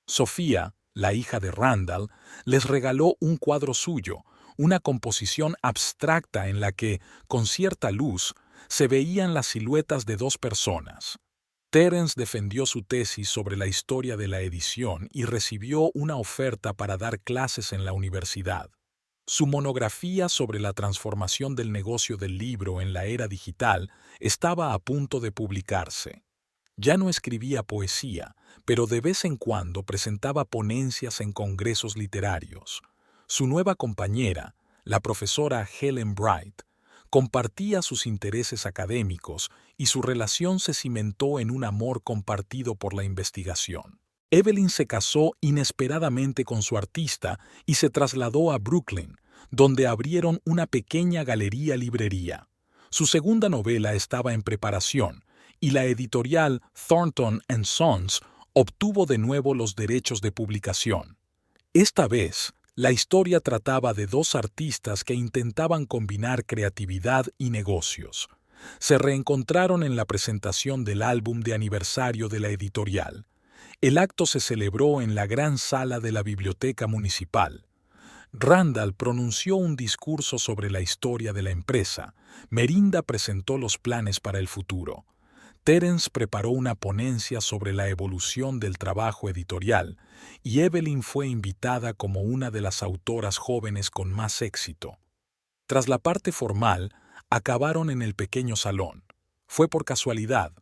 Sofía, la hija de Randall, les regaló un cuadro suyo, una composición abstracta en la que, con cierta luz, se veían las siluetas de 2 personas. Terence defendió su tesis sobre la historia de la edición y recibió una oferta para dar clases en la universidad. Su monografía sobre la transformación del negocio del libro en la era digital estaba a punto de publicarse. Ya no escribía poesía, pero de vez en cuando presentaba ponencias en congresos literarios. Su nueva compañera, la profesora Helen Bright, compartía sus intereses académicos y su relación se cimentó en un amor compartido por la investigación. Evelyn se casó inesperadamente con su artista y se trasladó a Brooklyn, donde abrieron una pequeña galería-librería. Su segunda novela estaba en preparación, y la editorial Thornton & Sons obtuvo de nuevo los derechos de publicación. Esta vez, la historia trataba de dos artistas que intentaban combinar creatividad y negocios. Se reencontraron en la presentación del álbum de aniversario de la editorial. El acto se celebró en la gran sala de la biblioteca municipal. Randall pronunció un discurso sobre la historia de la empresa. Merinda presentó los planes para el futuro. Terence preparó una ponencia sobre la evolución del trabajo editorial, y Evelyn fue invitada como una de las autoras jóvenes con más éxito. Tras la parte formal, acabaron en el pequeño salón. Fue por casualidad.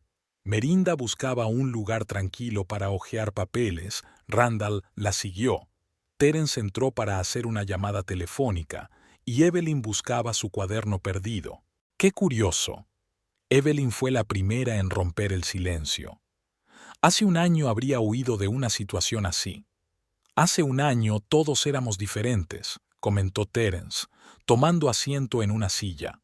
Merinda buscaba un lugar tranquilo para hojear papeles. Randall la siguió. Terence entró para hacer una llamada telefónica, y Evelyn buscaba su cuaderno perdido. ¡Qué curioso! Evelyn fue la primera en romper el silencio. Hace un año habría huido de una situación así. Hace un año todos éramos diferentes, comentó Terence, tomando asiento en una silla.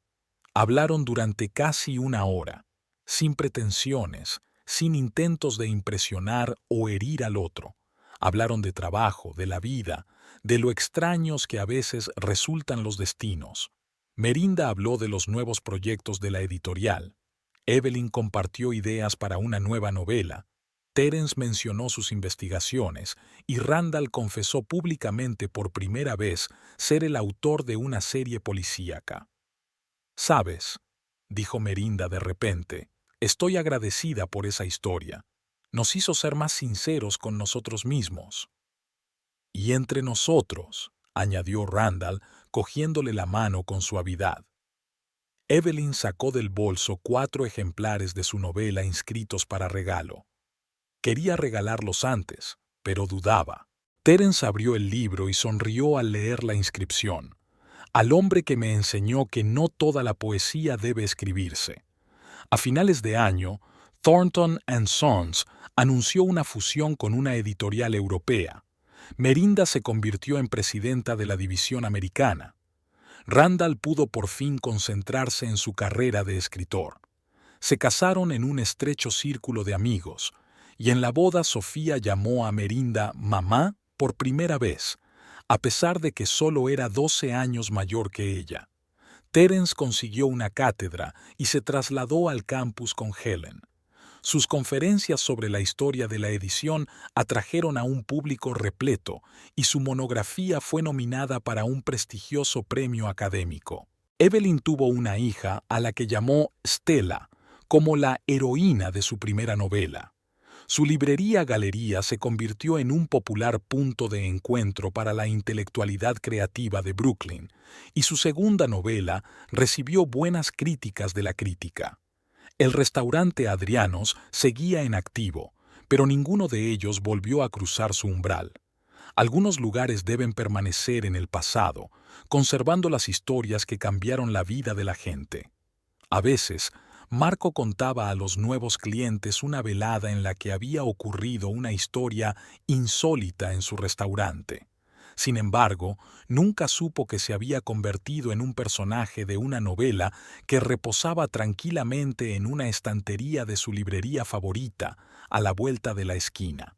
Hablaron durante casi una hora, sin pretensiones, sin intentos de impresionar o herir al otro. Hablaron de trabajo, de la vida, de lo extraños que a veces resultan los destinos. Merinda habló de los nuevos proyectos de la editorial. Evelyn compartió ideas para una nueva novela. Terence mencionó sus investigaciones y Randall confesó públicamente por primera vez ser el autor de una serie policíaca. «¿Sabes?», dijo Merinda de repente, «estoy agradecida por esa historia. Nos hizo ser más sinceros con nosotros mismos». «Y entre nosotros», añadió Randall, cogiéndole la mano con suavidad. Evelyn sacó del bolso 4 ejemplares de su novela inscritos para regalo. Quería regalarlos antes, pero dudaba. Terence abrió el libro y sonrió al leer la inscripción. «Al hombre que me enseñó que no toda la poesía debe escribirse». A finales de año, Thornton & Sons anunció una fusión con una editorial europea. Merinda se convirtió en presidenta de la división americana. Randall pudo por fin concentrarse en su carrera de escritor. Se casaron en un estrecho círculo de amigos, y en la boda Sofía llamó a Merinda mamá por primera vez, a pesar de que solo era 12 años mayor que ella. Terence consiguió una cátedra y se trasladó al campus con Helen. Sus conferencias sobre la historia de la edición atrajeron a un público repleto y su monografía fue nominada para un prestigioso premio académico. Evelyn tuvo una hija a la que llamó Stella, como la heroína de su primera novela. Su librería-galería se convirtió en un popular punto de encuentro para la intelectualidad creativa de Brooklyn, y su segunda novela recibió buenas críticas de la crítica. El restaurante Adrianos seguía en activo, pero ninguno de ellos volvió a cruzar su umbral. Algunos lugares deben permanecer en el pasado, conservando las historias que cambiaron la vida de la gente. A veces, Marco contaba a los nuevos clientes una velada en la que había ocurrido una historia insólita en su restaurante. Sin embargo, nunca supo que se había convertido en un personaje de una novela que reposaba tranquilamente en una estantería de su librería favorita, a la vuelta de la esquina.